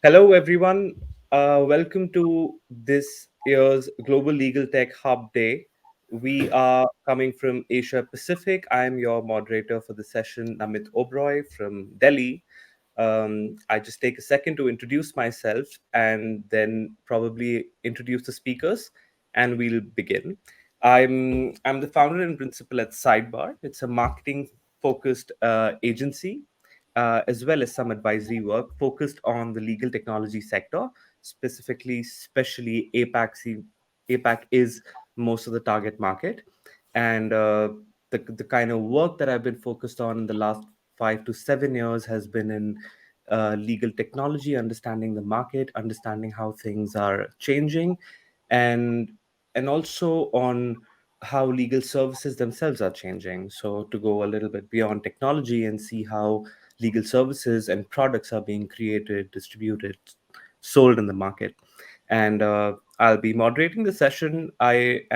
Hello, everyone. Welcome to this year's Global Legal Tech Hub Day. We are coming from Asia Pacific. I am your moderator for the session, Namit Oberoy from Delhi. I just take a second to introduce myself and then probably introduce the speakers, and we'll begin. I'm the founder and principal at Sidebar. It's a marketing focused agency as well as some advisory work focused on the legal technology sector, specifically, especially APAC. APAC is most of the target market, and the kind of work that I've been focused on in the last 5 to 7 years has been in legal technology, understanding the market, understanding how things are changing, and and also on how legal services themselves are changing. So to go a little bit beyond technology and see how legal services and products are being created, distributed, sold in the market. And I'll be moderating the session. I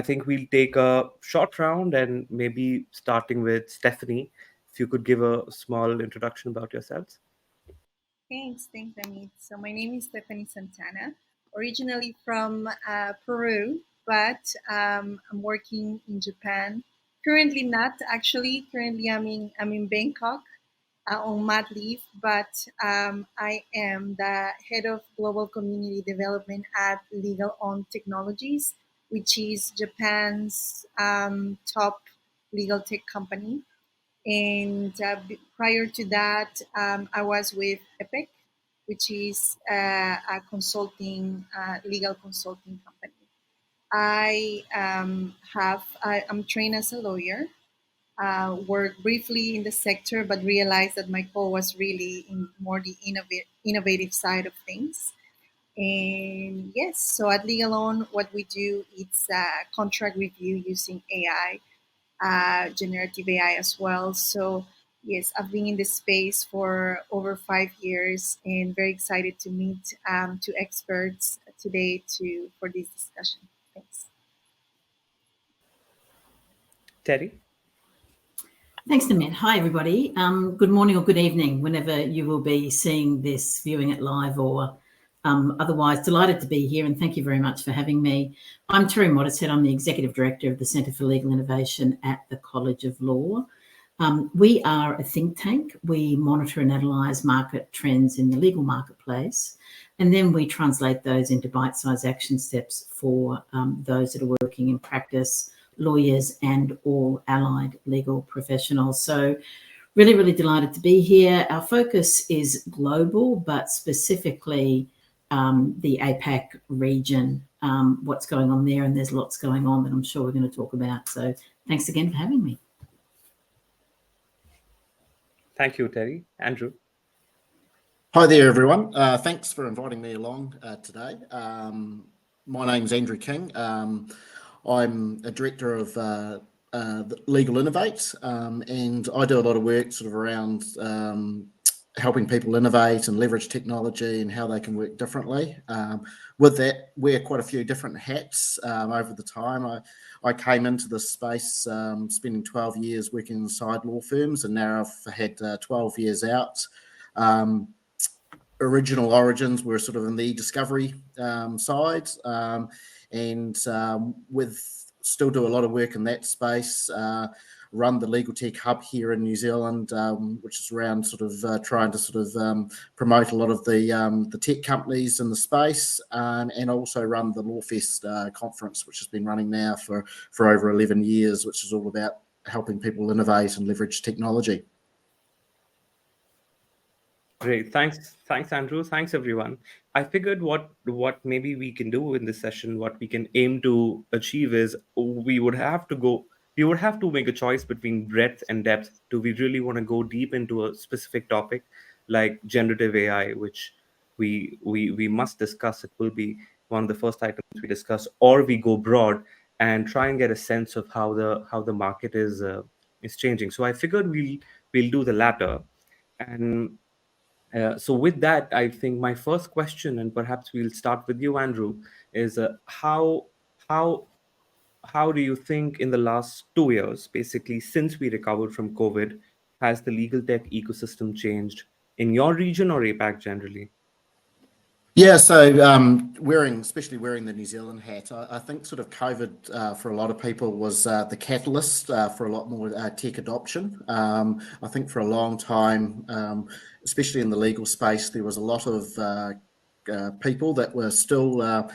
think we'll take a short round and maybe starting with Stephanie. If you could give a small introduction about yourselves. Thanks, Namit. So my name is Stefanie Santana, originally from Peru, but I'm working in Japan. Currently not actually. Currently I'm in Bangkok on mat leave, but I am the head of global community development at LegalOn Technologies, which is Japan's top legal tech company. And prior to that, I was with Epic, which is a legal consulting company. I'm trained as a lawyer. Worked briefly in the sector, but realized that my core was really in more the innovative side of things. And yes, so at LegalOn, what we do is contract review using AI, generative AI as well. So yes, I've been in this space for over 5 years, and very excited to meet two experts today for this discussion. Thanks. Terry? Thanks, Namit. Hi, everybody. Good morning or good evening, whenever you will be seeing this, viewing it live or otherwise. Delighted to be here, and thank you very much for having me. I'm Terri Mottershead. I'm the Executive Director of the Centre for Legal Innovation at the College of Law. We are a think tank. We monitor and analyse market trends in the legal marketplace, and then we translate those into bite-sized action steps for those that are working in practice, lawyers and all allied legal professionals. So really, really delighted to be here. Our focus is global, but specifically the APAC region, what's going on there, and there's lots going on that I'm sure we're going to talk about. So thanks again for having me. Thank you, Terry. Andrew? Hi there, everyone. Thanks for inviting me along today. My name's Andrew King. I'm a director of Legal Innovate, and I do a lot of work sort of around helping people innovate and leverage technology and how they can work differently. With that, wear quite a few different hats over the time. I came into this space spending 12 years working inside law firms, and now I've had 12 years out. Original origins were sort of in the discovery side, and with still do a lot of work in that space. Run the Legaltech hub here in New Zealand, which is around sort of trying to sort of promote a lot of the tech companies in the space, and also run the Lawfest conference, which has been running now for over 11 years, which is all about helping people innovate and leverage technology. Great. Thanks, Andrew. Thanks, everyone. I figured what maybe we can do in this session, what we can aim to achieve is we would have to make a choice between breadth and depth. Do we really want to go deep into a specific topic like generative AI, which we must discuss? It will be one of the first items we discuss, or we go broad and try and get a sense of how the market is changing. So I figured we'll do the latter. And so with that, I think my first question, and perhaps we'll start with you, Andrew, is how how do you think in the last 2 years, basically since we recovered from COVID, has the legal tech ecosystem changed? in your region or APAC generally? Yeah, so especially wearing the New Zealand hat, I think sort of COVID for a lot of people was the catalyst for a lot more tech adoption. I think for a long time, especially in the legal space, there was a lot of people that were still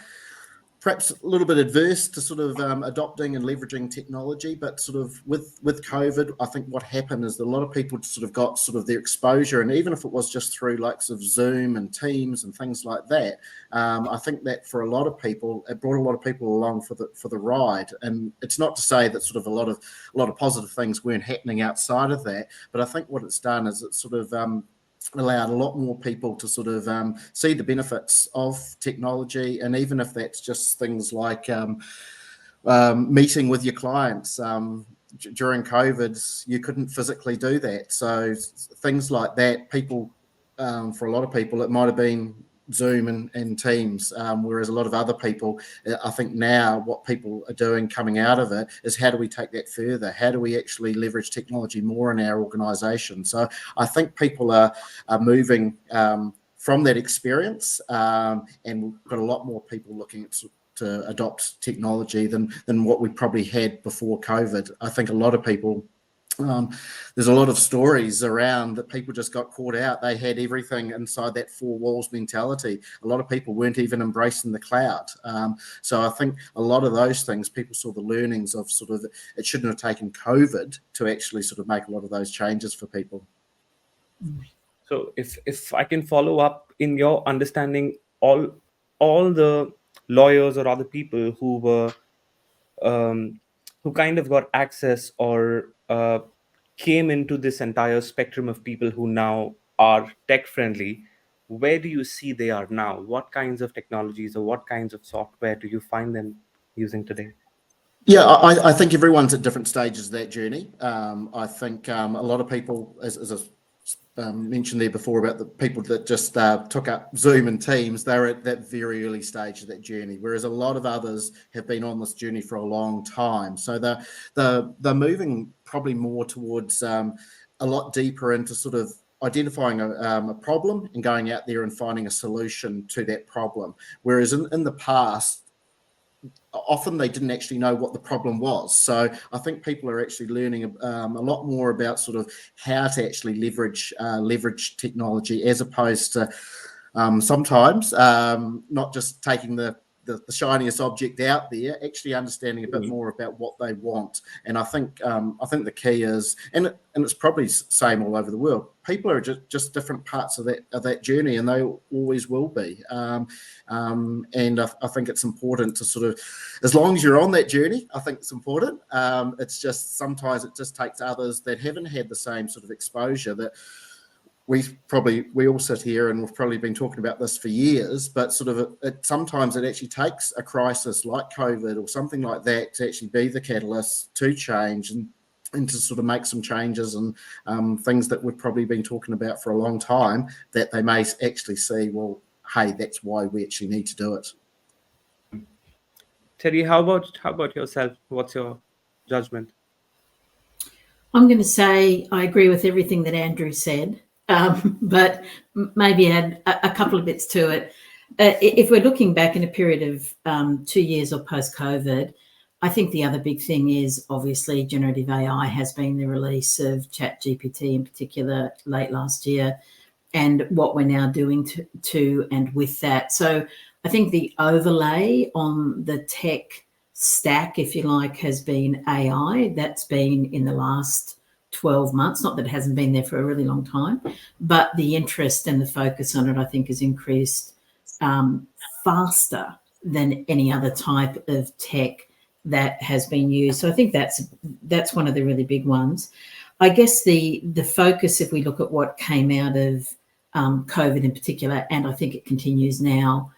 perhaps a little bit adverse to sort of adopting and leveraging technology, but sort of with COVID, I think what happened is that a lot of people sort of got sort of their exposure, and even if it was just through likes of Zoom and Teams and things like that, I think that for a lot of people, it brought a lot of people along for the ride. And it's not to say that sort of a lot of positive things weren't happening outside of that, but I think what it's done is it's sort of allowed a lot more people to sort of see the benefits of technology, and even if that's just things like meeting with your clients. During COVID, you couldn't physically do that, so things like that, people, for a lot of people, it might have been Zoom and Teams, whereas a lot of other people, I think now what people are doing coming out of it is how do we take that further? How do we actually leverage technology more in our organisation? So I think people are moving from that experience, and we've got a lot more people looking to adopt technology than what we probably had before COVID. I think a lot of people, there's a lot of stories around that people just got caught out. They had everything inside that four walls mentality. A lot of people weren't even embracing the cloud. So I think a lot of those things, people saw the learnings of sort of, it shouldn't have taken COVID to actually sort of make a lot of those changes for people. So if I can follow up, in your understanding, all the lawyers or other people who were who kind of got access or came into this entire spectrum of people who now are tech friendly, where do you see they are now? What kinds of technologies or what kinds of software do you find them using today? Yeah, I think everyone's at different stages of that journey. I think a lot of people, as I mentioned there before about the people that just took up Zoom and Teams, they're at that very early stage of that journey, whereas a lot of others have been on this journey for a long time. So they're moving probably more towards a lot deeper into sort of identifying a problem and going out there and finding a solution to that problem. Whereas in the past, often they didn't actually know what the problem was. So I think people are actually learning a lot more about sort of how to actually leverage technology, as opposed to sometimes not just taking the shiniest object out there, actually understanding a bit more about what they want. And I think the key is, and it's probably same all over the world, people are just different parts of that journey, and they always will be. And I think it's important to sort of, as long as you're on that journey, I think it's important. It's just sometimes it just takes others that haven't had the same sort of exposure that we all sit here and we've probably been talking about this for years, but sort of sometimes it actually takes a crisis like COVID or something like that to actually be the catalyst to change and to sort of make some changes and things that we've probably been talking about for a long time, that they may actually see, well, hey, that's why we actually need to do it. Terri, how about yourself? What's your judgment? I'm going to say I agree with everything that Andrew said, but maybe add a couple of bits to it. If we're looking back in a period of 2 years or post-COVID, I think the other big thing is obviously generative AI has been the release of ChatGPT in particular late last year, and what we're now doing to and with that. So I think the overlay on the tech stack, if you like, has been AI. That's been in the last 12 months, not that it hasn't been there for a really long time, but the interest and the focus on it, I think, has increased faster than any other type of tech that has been used. So I think that's one of the really big ones. I guess the focus, if we look at what came out of COVID in particular, and I think it continues now,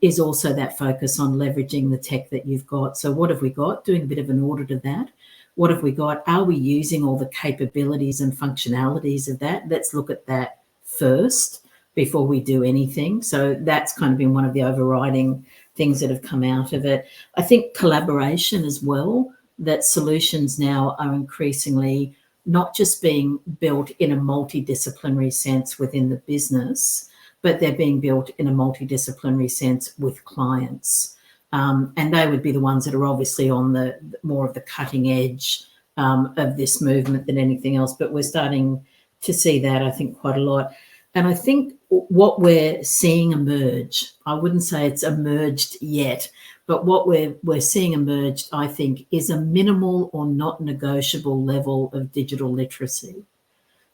is also that focus on leveraging the tech that you've got. So what have we got? Doing a bit of an audit of that. What have we got? Are we using all the capabilities and functionalities of that? Let's look at that first before we do anything. So that's kind of been one of the overriding things that have come out of it. I think collaboration as well, that solutions now are increasingly not just being built in a multidisciplinary sense within the business, but they're being built in a multidisciplinary sense with clients. And they would be the ones that are obviously on the more of the cutting edge of this movement than anything else. But we're starting to see that, I think, quite a lot. And I think what we're seeing emerge, I wouldn't say it's emerged yet, but what we're seeing emerged, I think, is a minimal or not negotiable level of digital literacy.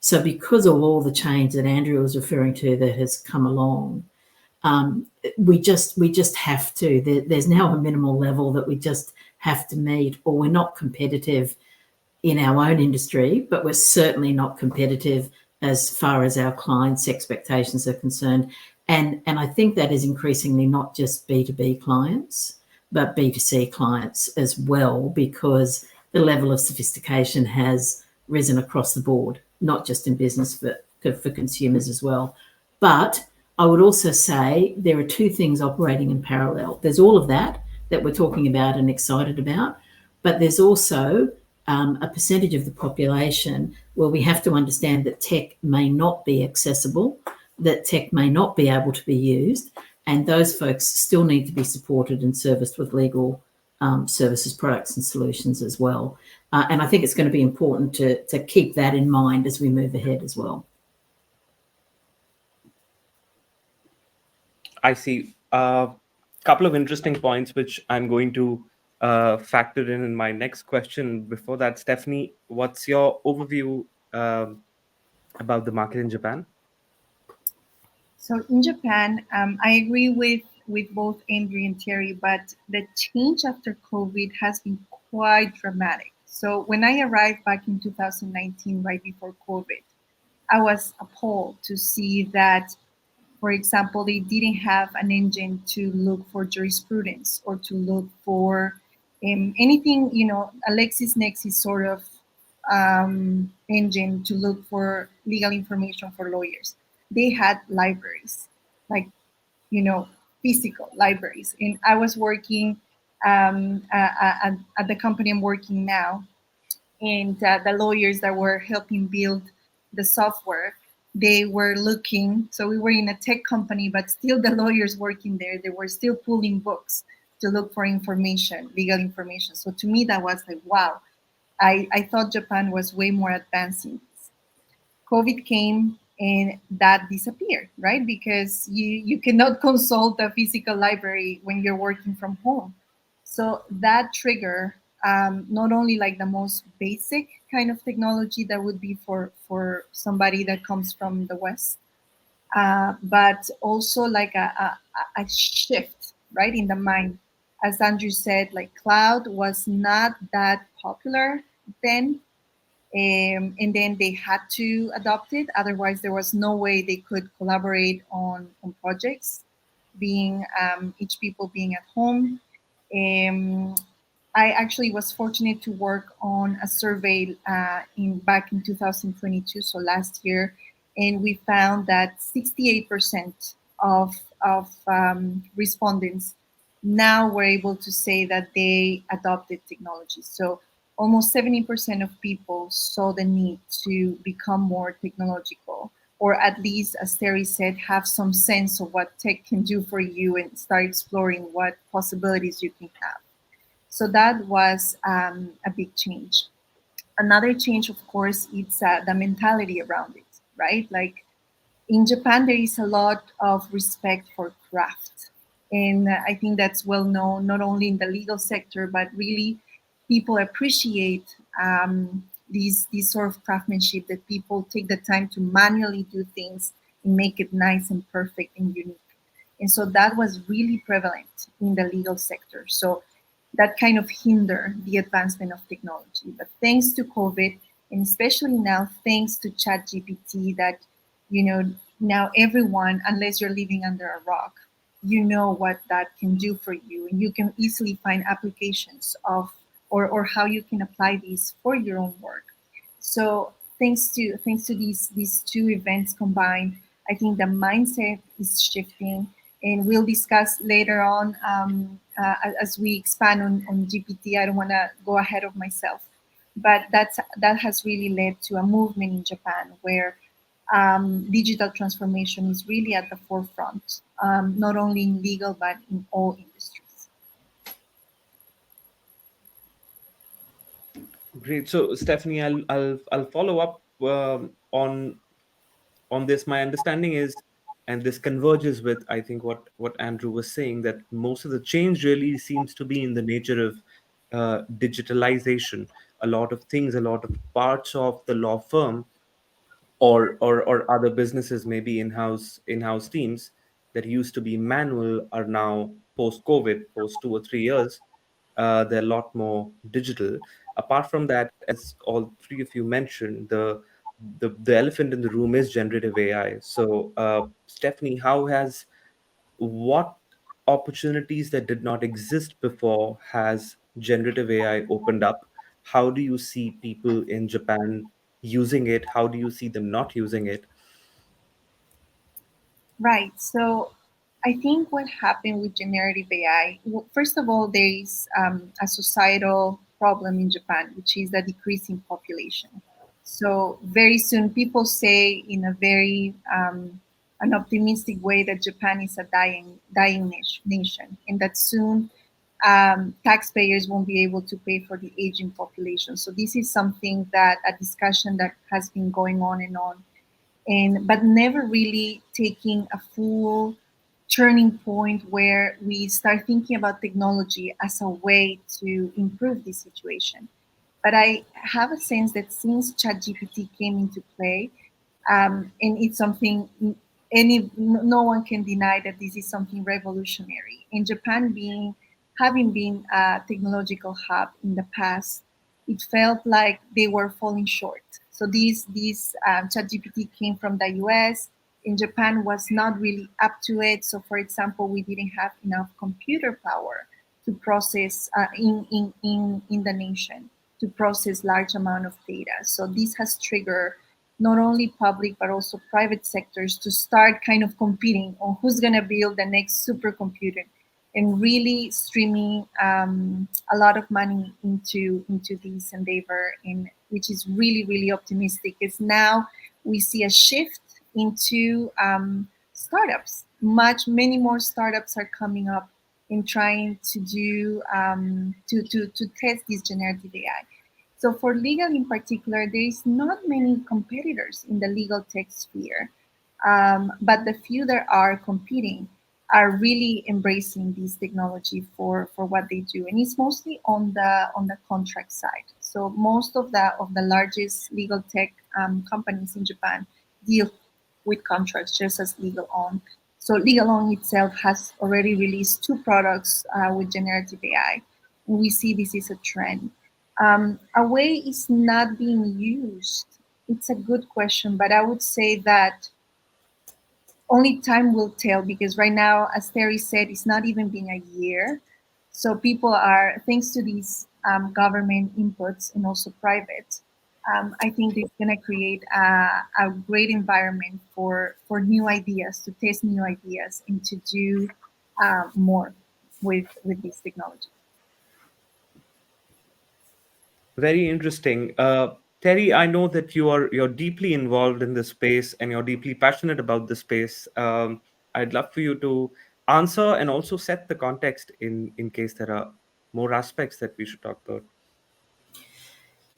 So because of all the change that Andrew was referring to that has come along, we just have to. There's now a minimal level that we just have to meet, or we're not competitive in our own industry, but we're certainly not competitive as far as our clients' expectations are concerned. And I think that is increasingly not just B2B clients, but B2C clients as well, because the level of sophistication has risen across the board, not just in business, but for consumers as well. But I would also say there are two things operating in parallel. There's all of that we're talking about and excited about, but there's also a percentage of the population where we have to understand that tech may not be accessible, that tech may not be able to be used, and those folks still need to be supported and serviced with legal services, products and solutions as well. And I think it's going to be important to keep that in mind as we move ahead as well. I see. A couple of interesting points, which I'm going to factor in my next question. Before that, Stefanie, what's your overview about the market in Japan? So in Japan, I agree with both Andrew and Terri, but the change after COVID has been quite dramatic. So when I arrived back in 2019, right before COVID, I was appalled to see that, for example, they didn't have an engine to look for jurisprudence or to look for anything, a LexisNexis sort of engine to look for legal information for lawyers. They had libraries, like, physical libraries. And I was working at the company I'm working now, and the lawyers that were helping build the software, they were looking. So we were in a tech company, but still the lawyers working there, they were still pulling books to look for information, legal information. So to me, that was like, wow, I thought Japan was way more advanced in this. COVID came and that disappeared, right? Because you cannot consult a physical library when you're working from home. So that trigger, not only like the most basic kind of technology that would be for somebody that comes from the West, but also like a shift, right, in the mind. As Andrew said, like cloud was not that popular then, and then they had to adopt it. Otherwise, there was no way they could collaborate on projects, being each people being at home. I actually was fortunate to work on a survey back in 2022, so last year, and we found that 68% of respondents now were able to say that they adopted technology. So almost 70% of people saw the need to become more technological, or at least, as Terri said, have some sense of what tech can do for you and start exploring what possibilities you can have. So that was a big change. Another change, of course, it's the mentality around it, right? Like in Japan, there is a lot of respect for craft. And I think that's well known, not only in the legal sector, but really people appreciate these sort of craftsmanship, that people take the time to manually do things and make it nice and perfect and unique. And so that was really prevalent in the legal sector. So that kind of hinder the advancement of technology. But thanks to COVID, and especially now, thanks to ChatGPT, that, now everyone, unless you're living under a rock, you know what that can do for you. And you can easily find applications of, or how you can apply these for your own work. So thanks to these two events combined, I think the mindset is shifting, and we'll discuss later on as we expand on GPT. I don't want to go ahead of myself, but that has really led to a movement in Japan where digital transformation is really at the forefront, not only in legal but in all industries. Great. So, Stefanie, I'll follow up on this. My understanding is, and this converges with, I think, what Andrew was saying, that most of the change really seems to be in the nature of digitalization. A lot of things, a lot of parts of the law firm or other businesses, maybe in-house teams that used to be manual are now post-COVID, post 2 or 3 years, they're a lot more digital. Apart from that, as all three of you mentioned, the elephant in the room is generative AI. So, Stephanie, what opportunities that did not exist before has generative AI opened up? How do you see people in Japan using it? How do you see them not using it? Right. So I think what happened with generative AI, first of all, there is a societal problem in Japan, which is the decreasing population. So very soon, people say in a very an optimistic way that Japan is a dying nation, and that soon taxpayers won't be able to pay for the aging population. So this is something that a discussion that has been going on and on, and but never really taking a full turning point where we start thinking about technology as a way to improve the situation. But I have a sense that since ChatGPT came into play, and it's something no one can deny that this is something revolutionary. In Japan, having been a technological hub in the past, it felt like they were falling short. So these ChatGPT came from the US. In Japan was not really up to it. So, for example, we didn't have enough computer power to process in the nation to process large amount of data. So this has triggered not only public but also private sectors to start kind of competing on who's going to build the next supercomputer, and really streaming a lot of money into this endeavor, and which is really optimistic. Is now we see a shift into startups. Many more startups are coming up in trying to do to test this generative AI. So for legal in particular, there is not many competitors in the legal tech sphere, but the few that are competing are really embracing this technology for what they do, and it's mostly on the contract side. So most of the largest legal tech companies in Japan deal with contracts, just as LegalOn. So LegalOn itself has already released 2 products with generative AI, and we see this is a trend. A way is not being used. It's a good question, but I would say that only time will tell, because right now, as Terri said, it's not even been a year. So people are, thanks to these government inputs and also private, I think it's going to create a great environment for new ideas, to test new ideas and to do more with this technology. Very interesting. Terry, I know that you're deeply involved in this space and you're deeply passionate about this space. I'd love for you to answer and also set the context in case there are more aspects that we should talk about.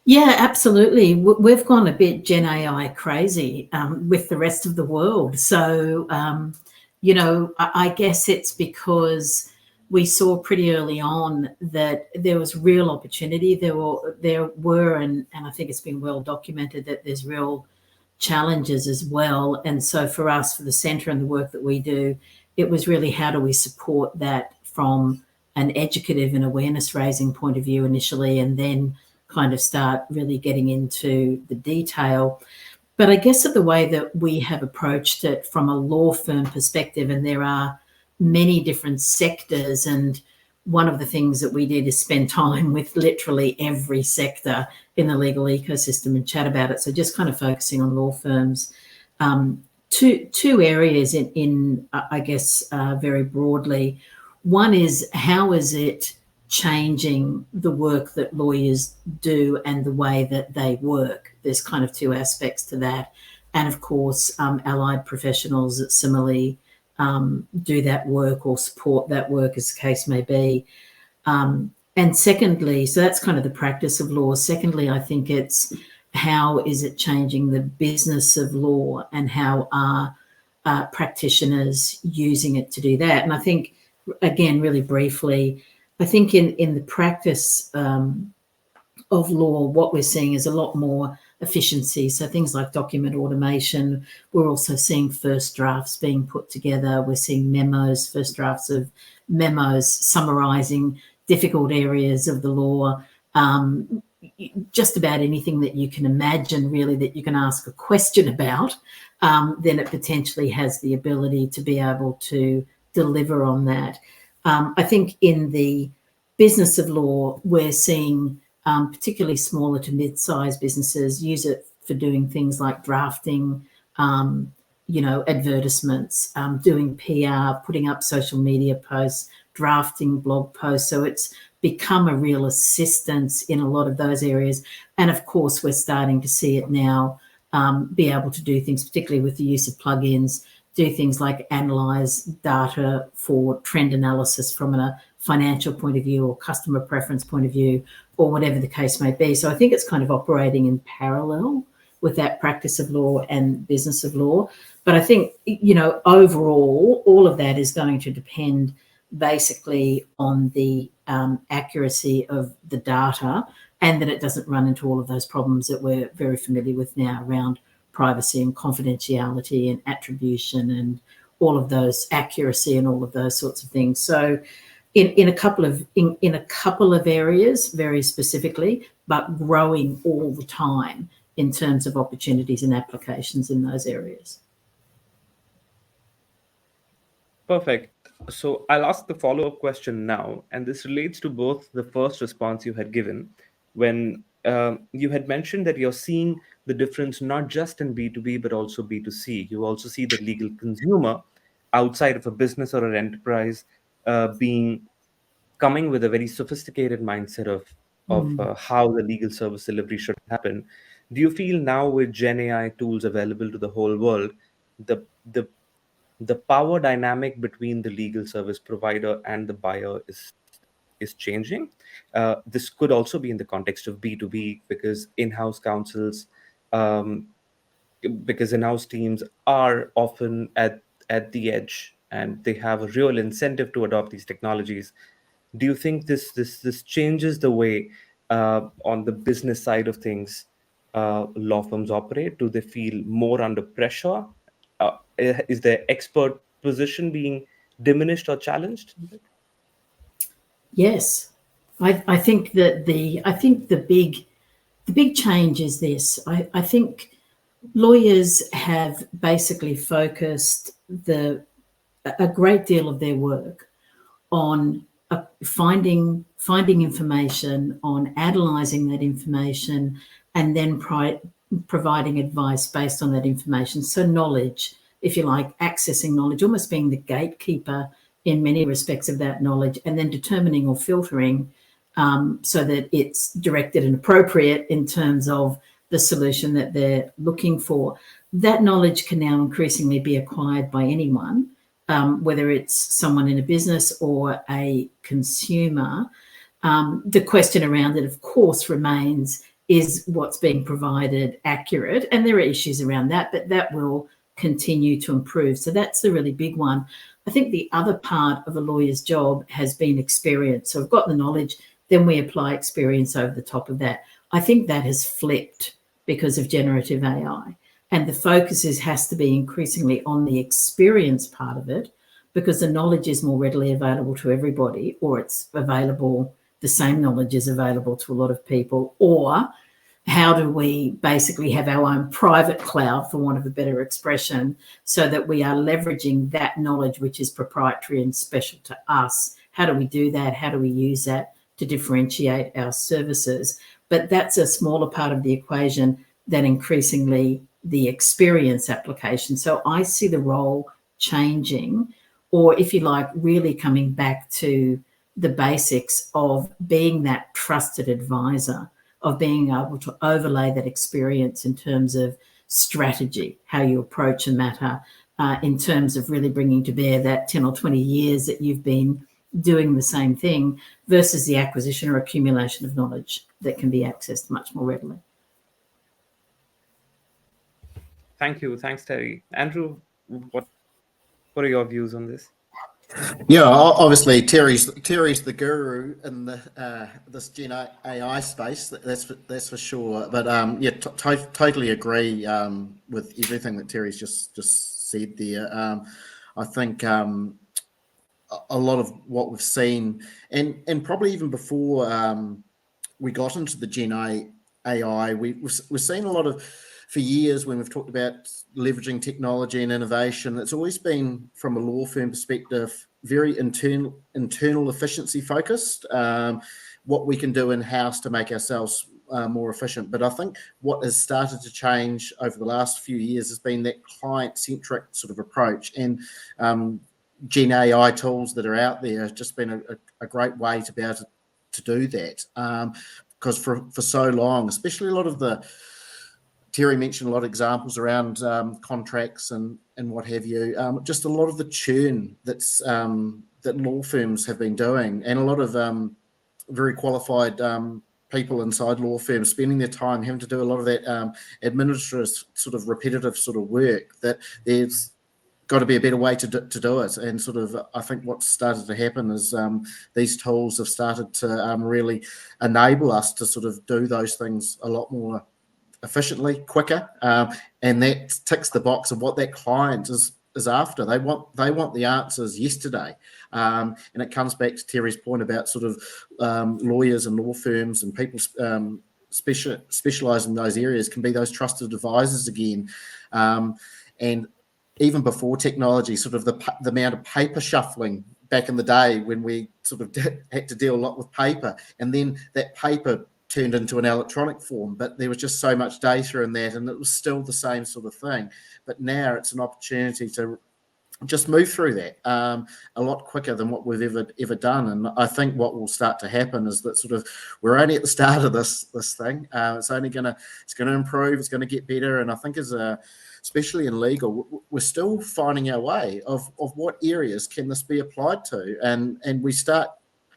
Yeah, absolutely. We've gone a bit Gen AI crazy with the rest of the world. So, I guess it's because we saw pretty early on that there was real opportunity. There were, and I think it's been well documented that there's real challenges as well. And so for us, for the centre and the work that we do, it was really how do we support that from an educative and awareness raising point of view initially, and then kind of start really getting into the detail. But I guess the way that we have approached it from a law firm perspective, and there are many different sectors, and one of the things that we did is spend time with literally every sector in the legal ecosystem and chat about it. So just kind of focusing on law firms. Two areas in I guess, very broadly. One is, how is it changing the work that lawyers do and the way that they work. There's kind of two aspects to that. And of course, allied professionals that similarly do that work or support that work, as the case may be. And secondly, so that's kind of the practice of law. Secondly, I think it's how is it changing the business of law, and how are practitioners using it to do that? And I think, again, really briefly, I think in the practice of law, what we're seeing is a lot more efficiency. So things like document automation. We're also seeing first drafts being put together. We're seeing memos, first drafts of memos summarising difficult areas of the law. Just about anything that you can imagine, really, that you can ask a question about, then it potentially has the ability to be able to deliver on that. I think in the business of law, we're seeing particularly smaller to mid-sized businesses use it for doing things like drafting, advertisements, doing PR, putting up social media posts, drafting blog posts. So it's become a real assistance in a lot of those areas. And of course, we're starting to see it now be able to do things, particularly with the use of plugins, do things like analyze data for trend analysis from a financial point of view or customer preference point of view, or whatever the case may be. So I think it's kind of operating in parallel with that practice of law and business of law. But I think, overall, all of that is going to depend basically on the accuracy of the data, and that it doesn't run into all of those problems that we're very familiar with now around privacy and confidentiality and attribution and all of those, accuracy and all of those sorts of things. So in a couple of areas, very specifically, but growing all the time in terms of opportunities and applications in those areas. Perfect. So I'll ask the follow-up question now, and this relates to both the first response you had given when you had mentioned that you're seeing the difference not just in B2B but also B2C. You also see the legal consumer outside of a business or an enterprise coming with a very sophisticated mindset of how the legal service delivery should happen. Do you feel now, with Gen AI tools available to the whole world, the power dynamic between the legal service provider and the buyer is changing? This could also be in the context of B2B, because in-house counsels, because in-house teams are often at the edge and they have a real incentive to adopt these technologies. Do you think this changes the way on the business side of things law firms operate? Do they feel more under pressure? Is their expert position being diminished or challenged? Yes, I think that the big change is this. I think lawyers have basically focused a great deal of their work on finding information, on analysing that information, and then providing advice based on that information. So knowledge, if you like, accessing knowledge, almost being the gatekeeper in many respects of that knowledge, and then determining or filtering so that it's directed and appropriate in terms of the solution that they're looking for. That knowledge can now increasingly be acquired by anyone, whether it's someone in a business or a consumer. The question around it, of course, remains, is what's being provided accurate? And there are issues around that, but that will continue to improve. So that's the really big one. I think the other part of a lawyer's job has been experience. So we've got the knowledge, then we apply experience over the top of that. I think that has flipped because of generative AI. And the focus has to be increasingly on the experience part of it, because the knowledge is more readily available to everybody, or it's available, the same knowledge is available to a lot of people. Or how do we basically have our own private cloud, for want of a better expression, so that we are leveraging that knowledge which is proprietary and special to us? How do we do that? How do we use that to differentiate our services? But that's a smaller part of the equation than increasingly the experience application. So I see the role changing, or if you like, really coming back to the basics of being that trusted advisor, of being able to overlay that experience in terms of strategy, how you approach a matter, in terms of really bringing to bear that 10 or 20 years that you've been doing the same thing versus the acquisition or accumulation of knowledge that can be accessed much more readily. Thank you. Thanks, Terri. Andrew, what are your views on this? Yeah, obviously Terry's the guru in the this Gen AI space. That's for sure. But yeah, totally agree with everything that Terry's just said there. I think a lot of what we've seen, and probably even before we got into the Gen AI, we've seen a lot of, for years when we've talked about leveraging technology and innovation, it's always been, from a law firm perspective, very internal efficiency focused, what we can do in-house to make ourselves more efficient. But I think what has started to change over the last few years has been that client-centric sort of approach, and Gen AI tools that are out there have just been a great way to be able to do that. Because for so long, especially a lot of the, Terri mentioned a lot of examples around contracts and what have you, just a lot of the churn that's that law firms have been doing, and a lot of very qualified people inside law firms spending their time having to do a lot of that administrative sort of repetitive sort of work, that there's got to be a better way to do it. And sort of, I think what's started to happen is these tools have started to really enable us to sort of do those things a lot more efficiently, quicker, and that ticks the box of what that client is after. They want the answers yesterday, and it comes back to Terry's point about sort of lawyers and law firms and people specialize in those areas can be those trusted advisors again. And even before technology, sort of the amount of paper shuffling back in the day when we sort of had to deal a lot with paper, and then that paper turned into an electronic form, but there was just so much data in that, and it was still the same sort of thing. But now it's an opportunity to just move through that a lot quicker than what we've ever done. And I think what will start to happen is that sort of we're only at the start of this thing. It's gonna improve. It's gonna get better. And I think especially in legal, we're still finding our way of what areas can this be applied to, and we start,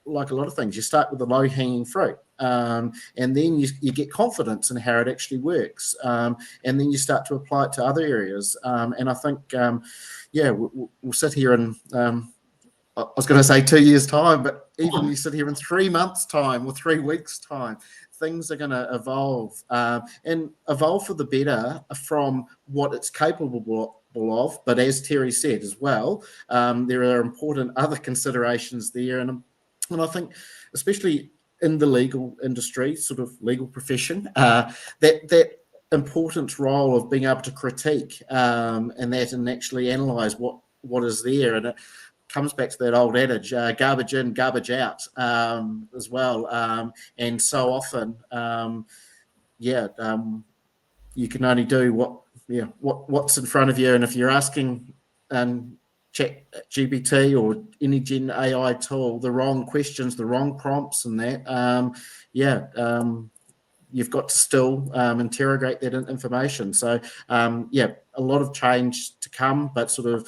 like a lot of things, you start with the low-hanging fruit, and then you get confidence in how it actually works, and then you start to apply it to other areas. And I think, we'll sit here in, I was going to say 2 years' time, but even you sit here in 3 months' time or 3 weeks' time, things are going to evolve, and evolve for the better from what it's capable of. But as Terri said as well, there are important other considerations there, and I think, especially in the legal industry, sort of legal profession, that important role of being able to critique and actually analyse what is there. And it comes back to that old adage, garbage in, garbage out, as well. And so often, you can only do what's in front of you. And if you're asking Chat GPT or any Gen AI tool the wrong questions, the wrong prompts, and that, you've got to still interrogate that information. So, a lot of change to come, but sort of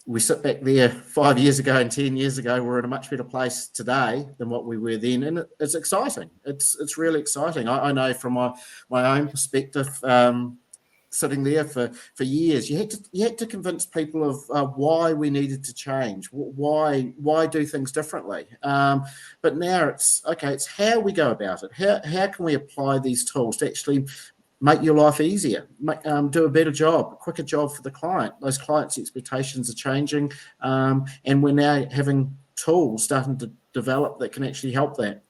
we sit back there 5 years ago and 10 years ago, we're in a much better place today than what we were then. And it's exciting. It's really exciting. I know from my own perspective, sitting there for years, you had to convince people of why we needed to change, why do things differently. But now it's how we go about it. How can we apply these tools to actually make your life easier, do a better job, a quicker job for the client. Those clients' expectations are changing, and we're now having tools starting to develop that can actually help that.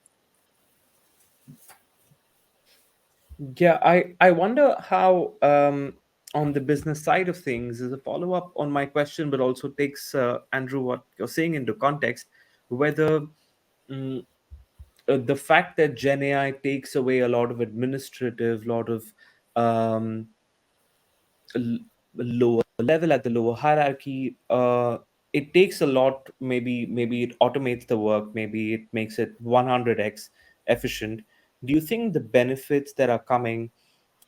Yeah, I wonder how, on the business side of things, as a follow-up on my question, but also takes, Andrew, what you're saying into context, whether the fact that Gen AI takes away a lot of administrative, lot of lower level at the lower hierarchy, it takes a lot. Maybe it automates the work, maybe it makes it 100x efficient. Do you think the benefits that are coming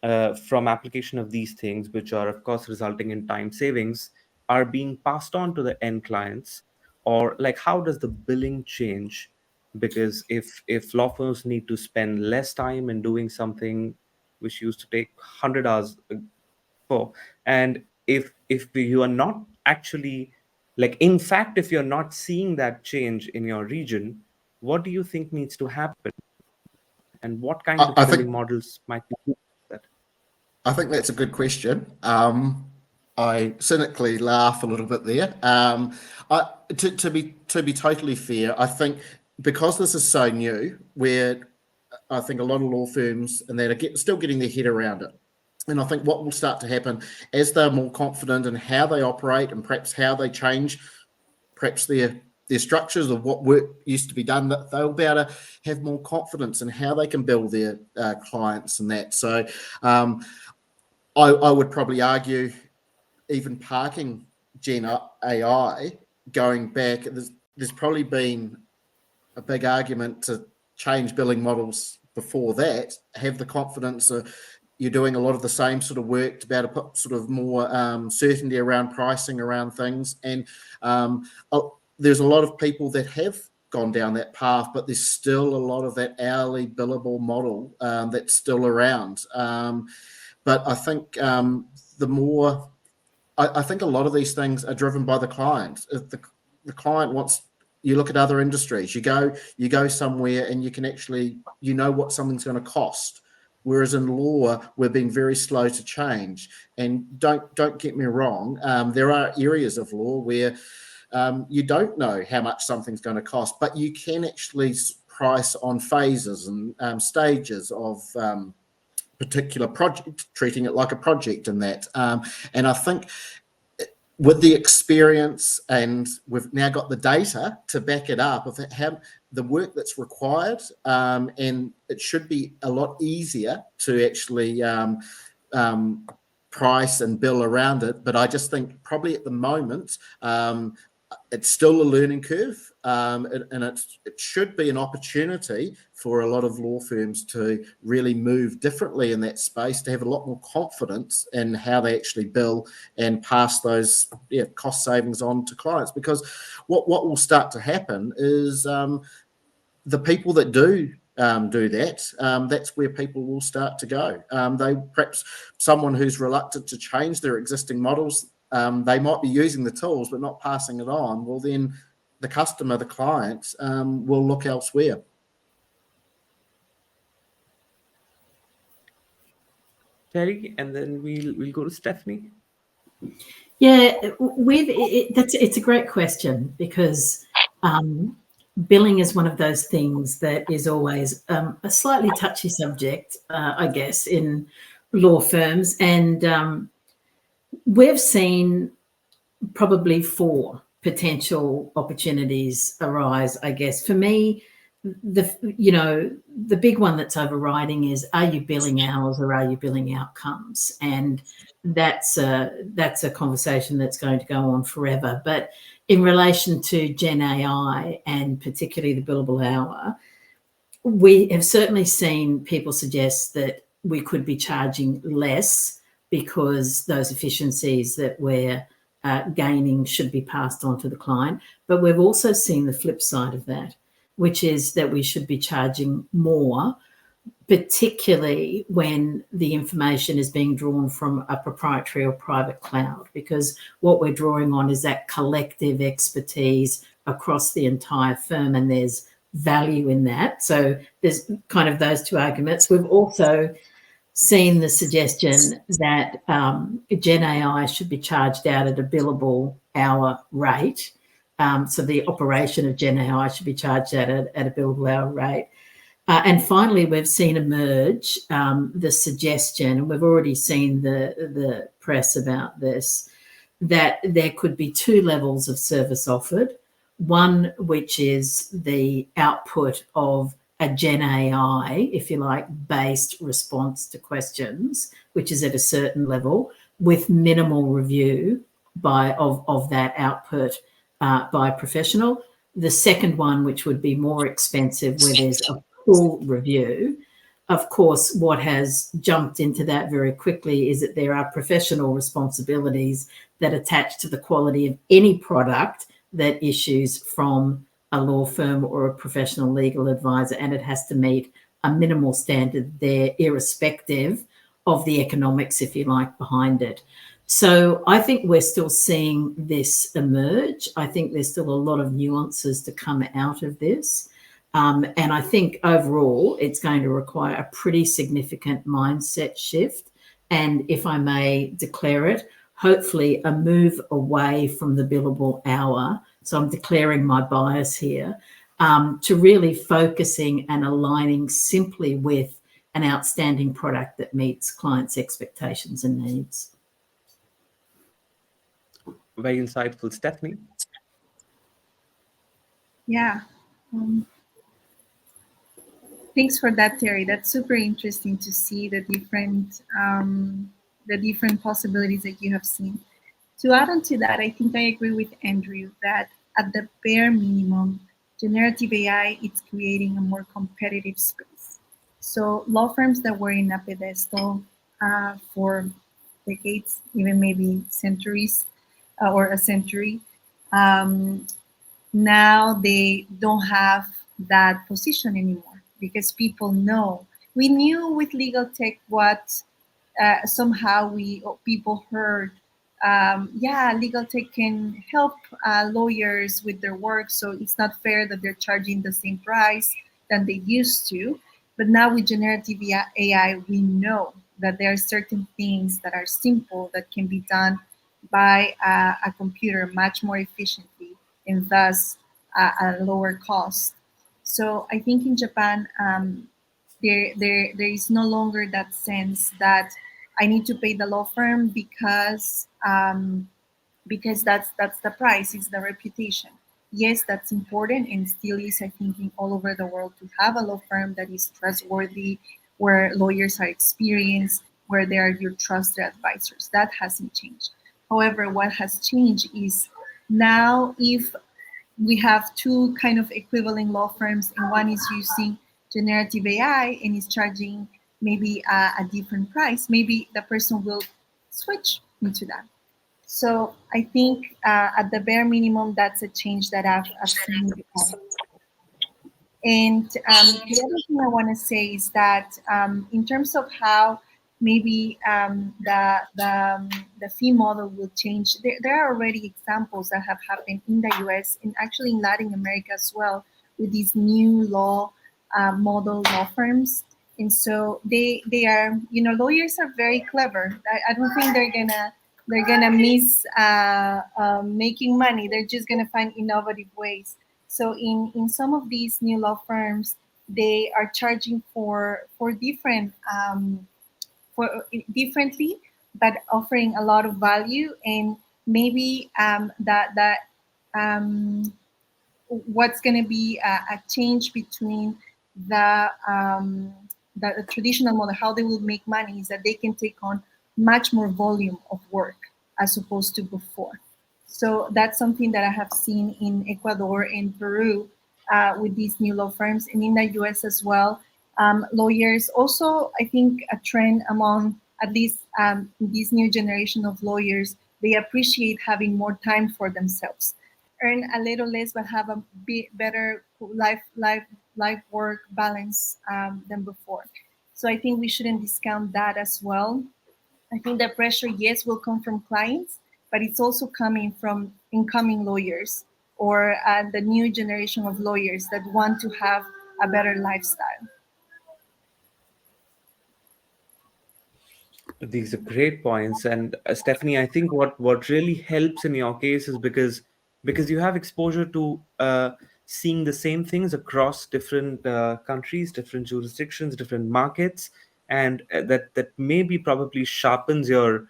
from application of these things, which are of course resulting in time savings, are being passed on to the end clients? Or like, how does the billing change? Because if law firms need to spend less time in doing something which used to take 100 hours for, and if you are not actually, like, in fact, if you're not seeing that change in your region, what do you think needs to happen, and what kind I, of I billing think models might be that? I think that's a good question. I cynically laugh a little bit there. To be totally fair, I think because this is so new, where I think a lot of law firms and that are still getting their head around it. And I think what will start to happen as they're more confident in how they operate and perhaps how they change, perhaps their structures of what work used to be done, that they'll be able to have more confidence in how they can build their clients and that. So I would probably argue even parking Gen AI going back, there's probably been a big argument to change billing models before that, have the confidence of you're doing a lot of the same sort of work to be able to put sort of more certainty around pricing around things. And there's a lot of people that have gone down that path, but there's still a lot of that hourly billable model that's still around. But I think the more, I think a lot of these things are driven by the client. If the client wants, you look at other industries, you go somewhere and you can actually, you know what something's going to cost. Whereas in law, we're being very slow to change. And don't get me wrong, there are areas of law where you don't know how much something's going to cost, but you can actually price on phases and stages of particular project, treating it like a project in that. And I think with the experience, and we've now got the data to back it up of how the work that's required, and it should be a lot easier to actually price and bill around it. But I just think probably at the moment, it's still a learning curve, and it should be an opportunity for a lot of law firms to really move differently in that space, to have a lot more confidence in how they actually bill and pass those cost savings on to clients. Because what will start to happen is the people that do that, that's where people will start to go. They perhaps someone who's reluctant to change their existing models, they might be using the tools but not passing it on. Well, then the customer, the client, will look elsewhere. Terry, and then we'll go to Stefanie. Yeah, it's a great question, because billing is one of those things that is always a slightly touchy subject, I guess, in law firms. And we've seen probably 4 potential opportunities arise, I guess. For me, the big one that's overriding is, are you billing hours or are you billing outcomes? And that's a conversation that's going to go on forever. But in relation to Gen AI, and particularly the billable hour, we have certainly seen people suggest that we could be charging less because those efficiencies that we're gaining should be passed on to the client. But we've also seen the flip side of that, which is that we should be charging more, particularly when the information is being drawn from a proprietary or private cloud, because what we're drawing on is that collective expertise across the entire firm, and there's value in that. So there's kind of those 2 arguments. We've also seen the suggestion that Gen AI should be charged out at a billable hour rate. So the operation of Gen AI should be charged out at a billable hour rate. And finally, we've seen emerge the suggestion, and we've already seen the press about this, that there could be 2 levels of service offered. One, which is the output of a Gen AI, if you like, based response to questions, which is at a certain level, with minimal review of that output by a professional. The second one, which would be more expensive, where there's a full review. Of course, what has jumped into that very quickly is that there are professional responsibilities that attach to the quality of any product that issues from a law firm or a professional legal advisor, and it has to meet a minimal standard there, irrespective of the economics, if you like, behind it. So I think we're still seeing this emerge. I think there's still a lot of nuances to come out of this. And I think overall, it's going to require a pretty significant mindset shift. And if I may declare it, hopefully a move away from the billable hour. So I'm declaring my bias here, to really focusing and aligning simply with an outstanding product that meets clients' expectations and needs. Very insightful, Stefanie. Yeah. Thanks for that, Terri. That's super interesting to see the different possibilities that you have seen. To add on to that, I think I agree with Andrew that at the bare minimum, generative AI is creating a more competitive space. So law firms that were in a pedestal for decades, even maybe centuries, or a century, now they don't have that position anymore because people know. We knew with Legaltech what somehow people heard. Yeah, Legaltech can help lawyers with their work, so it's not fair that they're charging the same price than they used to. But now with generative AI, we know that there are certain things that are simple that can be done by a computer much more efficiently and thus a lower cost. So I think in Japan, there is no longer that sense that I need to pay the law firm because that's the price, it's the reputation. Yes, that's important and still is, I think, in all over the world to have a law firm that is trustworthy, where lawyers are experienced, where they are your trusted advisors. That hasn't changed. However, what has changed is now if we have two kind of equivalent law firms, and one is using generative AI and is charging maybe a different price, maybe the person will switch into that. So I think at the bare minimum, that's a change that I've seen in the past. And the other thing I want to say is that in terms of how maybe the fee model will change, there are already examples that have happened in the US and actually in Latin America as well with these new law model law firms. And so they are, lawyers are very clever. I don't think they're gonna miss making money. They're just gonna find innovative ways. So in some of these new law firms, they are charging for different for differently, but offering a lot of value, and maybe that what's going to be a change between the traditional model, how they will make money, is that they can take on much more volume of work as opposed to before. So that's something that I have seen in Ecuador and Peru with these new law firms, and in the US as well. Lawyers also, I think, a trend among at least this new generation of lawyers, they appreciate having more time for themselves, earn a little less, but have a better life work balance than before. So I think we shouldn't discount that as well. I think the pressure, yes, will come from clients, but it's also coming from incoming lawyers or the new generation of lawyers that want to have a better lifestyle. These are great points, and Stefanie, I think what really helps in your case is because you have exposure to seeing the same things across different countries, different jurisdictions, different markets, and that maybe probably sharpens your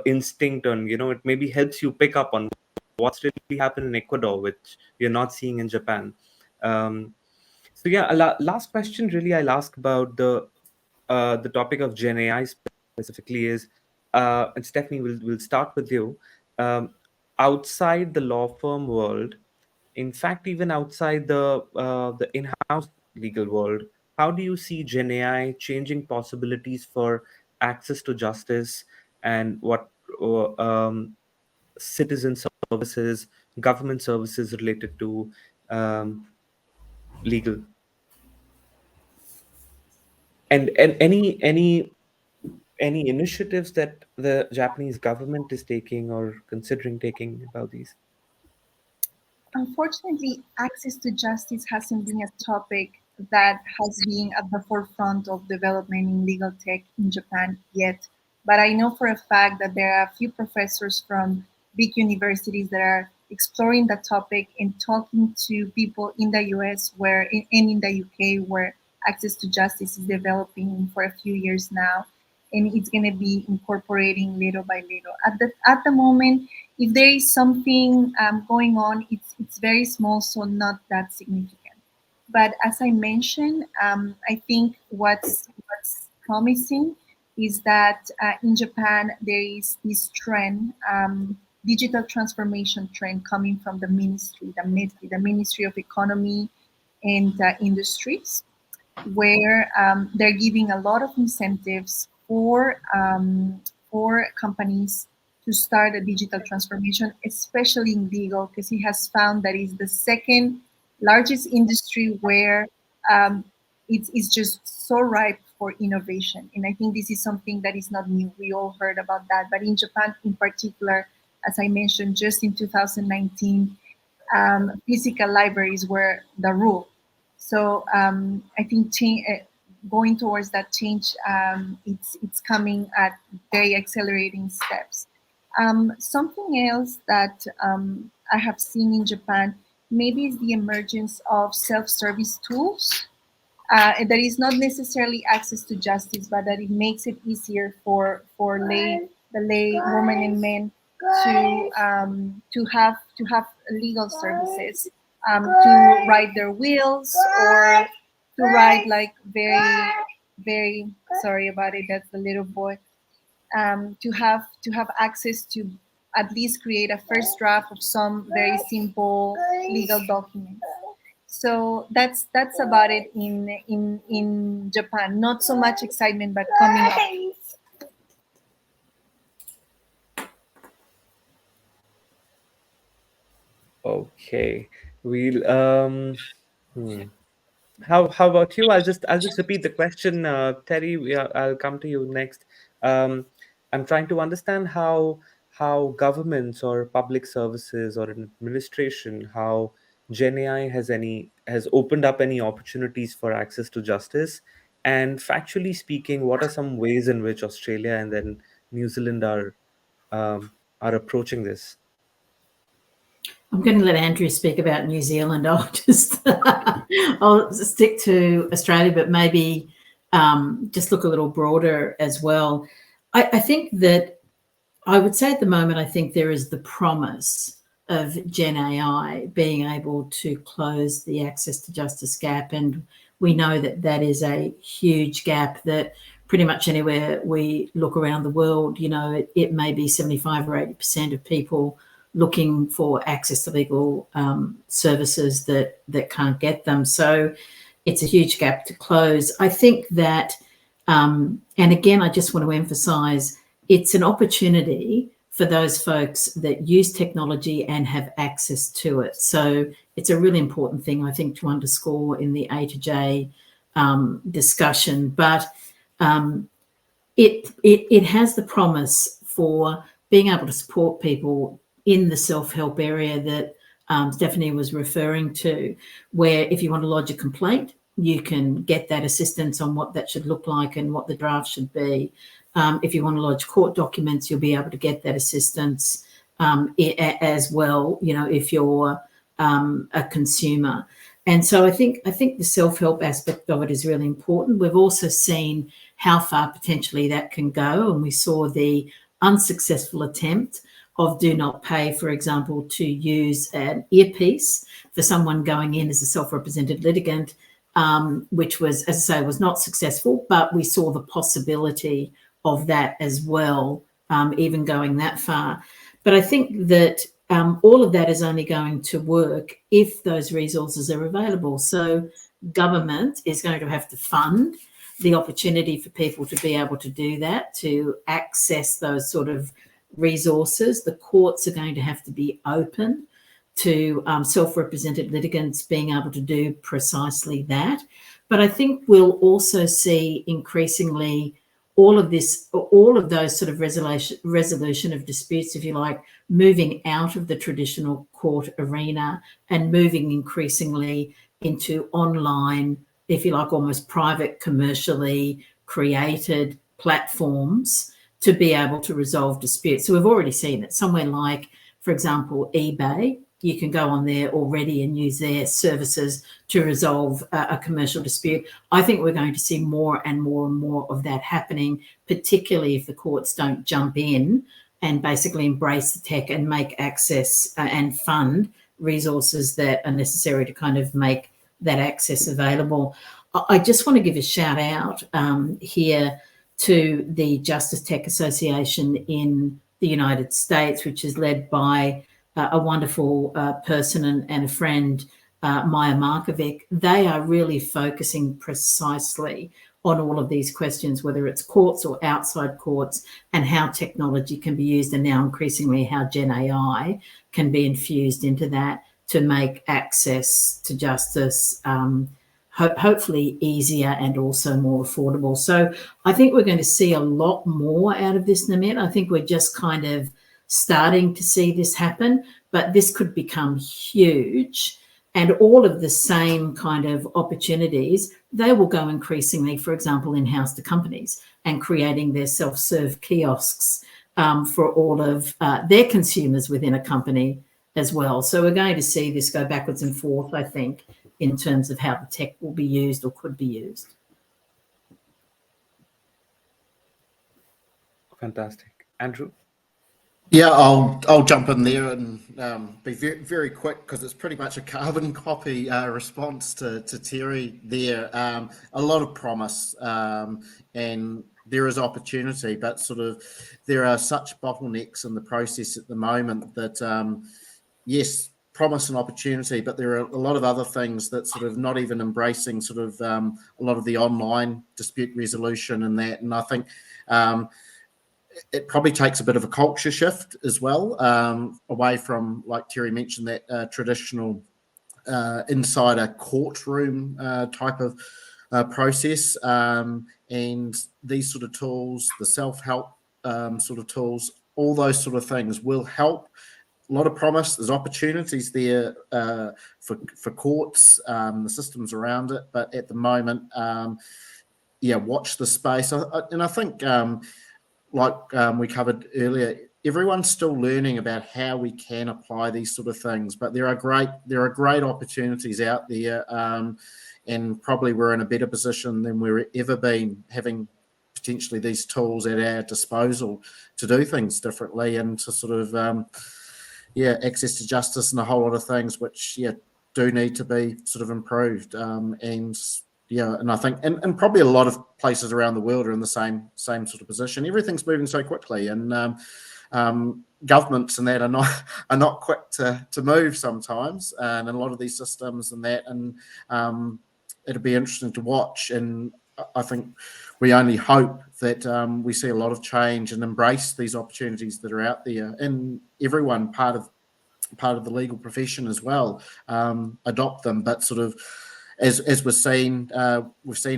instinct on, it maybe helps you pick up on what's really happened in Ecuador, which you're not seeing in Japan. So yeah, last question really I'll ask about the topic of Gen AI specifically is, and Stefanie, we'll start with you. Um, outside the law firm world, in fact, even outside the in-house legal world, how do you see Gen AI changing possibilities for access to justice and what citizen services, government services related to legal, and any initiatives that the Japanese government is taking or considering taking about these? Unfortunately, access to justice hasn't been a topic that has been at the forefront of development in legal tech in Japan yet. But I know for a fact that there are a few professors from big universities that are exploring that topic and talking to people in the US and in the UK where access to justice is developing for a few years now. And it's going to be incorporating little by little. At the moment, if there is something going on, it's very small, so not that significant. But as I mentioned, I think what's promising is that in Japan there is this trend, digital transformation trend coming from the ministry, the Ministry of Economy and Industries, where they're giving a lot of incentives for companies to start a digital transformation, especially in legal, because he has found that it's the second largest industry where um, it's just so ripe for innovation. And I think this is something that is not new. We all heard about that. But in Japan, in particular, as I mentioned, just in 2019, physical libraries were the rule. So I think going towards that change, it's coming at very accelerating steps. Something else that I have seen in Japan maybe is the emergence of self-service tools. That is not necessarily access to justice, but that it makes it easier for the lay women and men to have legal services, to write their wills or to write like very sorry about it. That's the little boy. To have access to at least create a first draft of some very simple legal documents. So that's about it in Japan. Not so much excitement, but coming up. Okay, we'll How about you? I'll just repeat the question, Terry. I'll come to you next. Um, I'm trying to understand how governments or public services or an administration, how Gen AI has opened up any opportunities for access to justice, and factually speaking, what are some ways in which Australia and then New Zealand are approaching this? I'm going to let Andrew speak about New Zealand. I'll stick to Australia, but maybe just look a little broader as well. I think that I would say at the moment, I think there is the promise of Gen AI being able to close the access to justice gap. And we know that that is a huge gap that pretty much anywhere we look around the world, it may be 75 or 80% of people looking for access to legal services that can't get them. So it's a huge gap to close. I think that, and again, I just want to emphasize, it's an opportunity for those folks that use technology and have access to it. So it's a really important thing, I think, to underscore in the A to J discussion. But it has the promise for being able to support people in the self-help area that Stefanie was referring to, where if you want to lodge a complaint, you can get that assistance on what that should look like and what the draft should be. If you want to lodge court documents, you'll be able to get that assistance as well, if you're a consumer. And so I think the self-help aspect of it is really important. We've also seen how far potentially that can go, and we saw the unsuccessful attempt of Do Not Pay, for example, to use an earpiece for someone going in as a self-represented litigant, which was, as I say, was not successful, but we saw the possibility of that as well, even going that far. But I think that all of that is only going to work if those resources are available. So government is going to have to fund the opportunity for people to be able to do that, to access those sort of resources. The courts are going to have to be open to self-represented litigants being able to do precisely that. But I think we'll also see increasingly all of those sort of resolution of disputes, if you like, moving out of the traditional court arena and moving increasingly into online, if you like, almost private, commercially created platforms to be able to resolve disputes. So we've already seen it somewhere like, for example, eBay. You can go on there already and use their services to resolve a commercial dispute. I think we're going to see more and more and more of that happening, particularly if the courts don't jump in and basically embrace the tech and make access and fund resources that are necessary to kind of make that access available. I just want to give a shout out here to the Justice Tech Association in the United States, which is led by a wonderful person and a friend, Maya Markovic. They are really focusing precisely on all of these questions, whether it's courts or outside courts, and how technology can be used, and now increasingly how Gen AI can be infused into that to make access to justice hopefully easier and also more affordable. So I think we're going to see a lot more out of this, Namit. I think we're just kind of starting to see this happen, but this could become huge. And all of the same kind of opportunities, they will go increasingly, for example, in-house to companies and creating their self-serve kiosks for all of their consumers within a company as well. So we're going to see this go backwards and forth, I think, in terms of how the tech will be used or could be used. Fantastic. Andrew? Yeah, I'll jump in there and be very, very quick because it's pretty much a carbon copy response to Terri there. A lot of promise and there is opportunity, but sort of there are such bottlenecks in the process at the moment that yes, promise and opportunity, but there are a lot of other things that sort of not even embracing sort of a lot of the online dispute resolution and that. And I think it probably takes a bit of a culture shift as well, away from, like Terri mentioned, that traditional insider courtroom type of process. And these sort of tools, the self-help sort of tools, all those sort of things will help. A lot of promise. There's opportunities there for courts, the systems around it. But at the moment, watch the space. And I think, we covered earlier, everyone's still learning about how we can apply these sort of things. But there are great opportunities out there, and probably we're in a better position than we've ever been, having potentially these tools at our disposal to do things differently and to sort of access to justice and a whole lot of things which do need to be sort of improved. And I think and probably a lot of places around the world are in the same sort of position. Everything's moving so quickly, and governments and that are not quick to move sometimes, and a lot of these systems and that, and it'll be interesting to watch. And I think we only hope that we see a lot of change and embrace these opportunities that are out there, and everyone part of the legal profession as well adopt them. But sort of as we've seen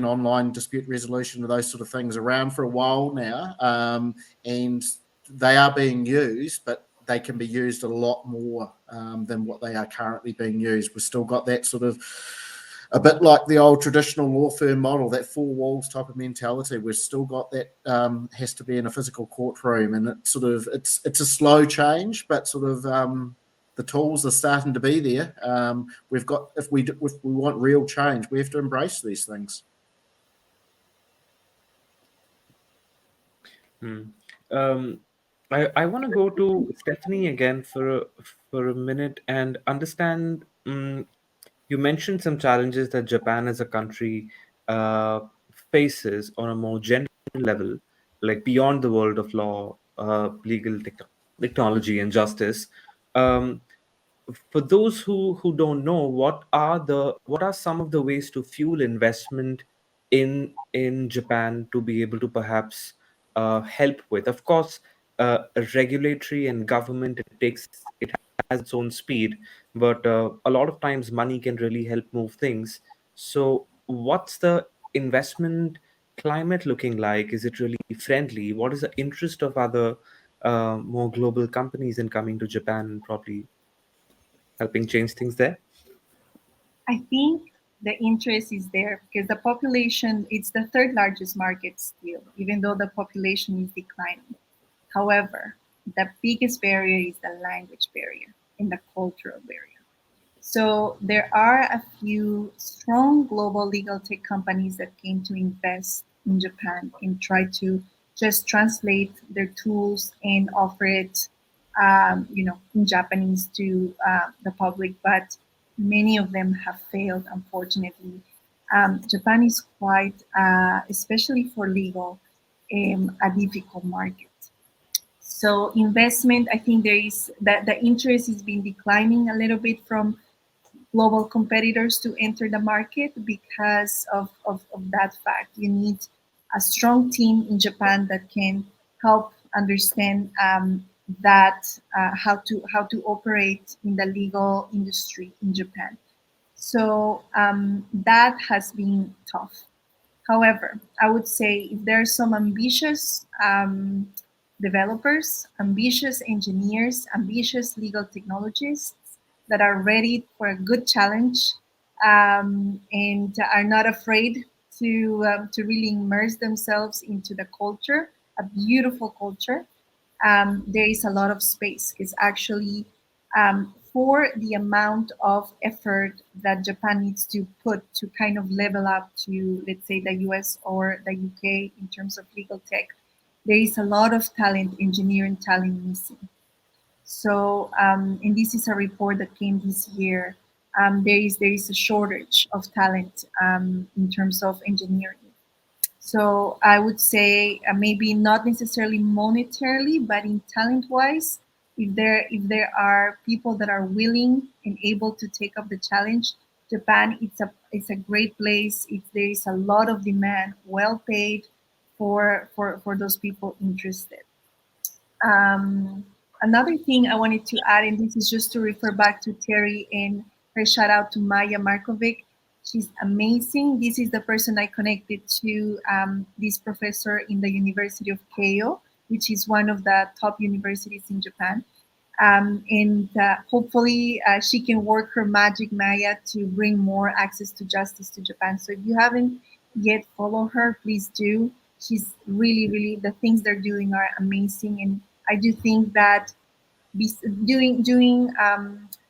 online dispute resolution and those sort of things around for a while now, and they are being used, but they can be used a lot more than what they are currently being used. We've still got that sort of, a bit like the old traditional law firm model, that four walls type of mentality. We've still got that, has to be in a physical courtroom, and it's a slow change, but sort of the tools are starting to be there. We've got, if we want real change, we have to embrace these things. I want to go to Stefanie again for a minute and understand. You mentioned some challenges that Japan as a country faces on a more general level, like beyond the world of law, legal technology, and justice. Um, for those who don't know, what are some of the ways to fuel investment in Japan to be able to perhaps help with? Of course, regulatory and government, it has its own speed, but a lot of times money can really help move things. So, what's the investment climate looking like? Is it really friendly? What is the interest of other more global companies in coming to Japan and probably helping change things there? I think the interest is there because the population, it's the third largest market still, even though the population is declining. However, the biggest barrier is the language barrier and the cultural barrier. So there are a few strong global legal tech companies that came to invest in Japan and try to just translate their tools and offer it, in Japanese to the public. But many of them have failed, unfortunately. Japan is quite, especially for legal, a difficult market. So investment, I think there is that the interest is been declining a little bit from global competitors to enter the market because of that fact. You need a strong team in Japan that can help understand that how to operate in the legal industry in Japan. So that has been tough. However, I would say if there are some ambitious developers, ambitious engineers, ambitious legal technologists that are ready for a good challenge and are not afraid to really immerse themselves into the culture, a beautiful culture, there is a lot of space because actually for the amount of effort that Japan needs to put to kind of level up to, let's say, the US or the UK in terms of legal tech, there is a lot of talent, engineering talent missing. So, and this is a report that came this year. There is a shortage of talent in terms of engineering. So I would say maybe not necessarily monetarily, but in talent wise, if there are people that are willing and able to take up the challenge, Japan it's a great place. There is a lot of demand, well paid for those people interested. Um, Another thing I wanted to add, and this is just to refer back to Terri and her shout out to Maya Markovic. She's amazing. This is the person I connected to, this professor in the University of Keio, which is one of the top universities in Japan. And hopefully she can work her magic, Maya, to bring more access to justice to Japan. So if you haven't yet follow her, please do. She's really the things they're doing are amazing, and I do think that doing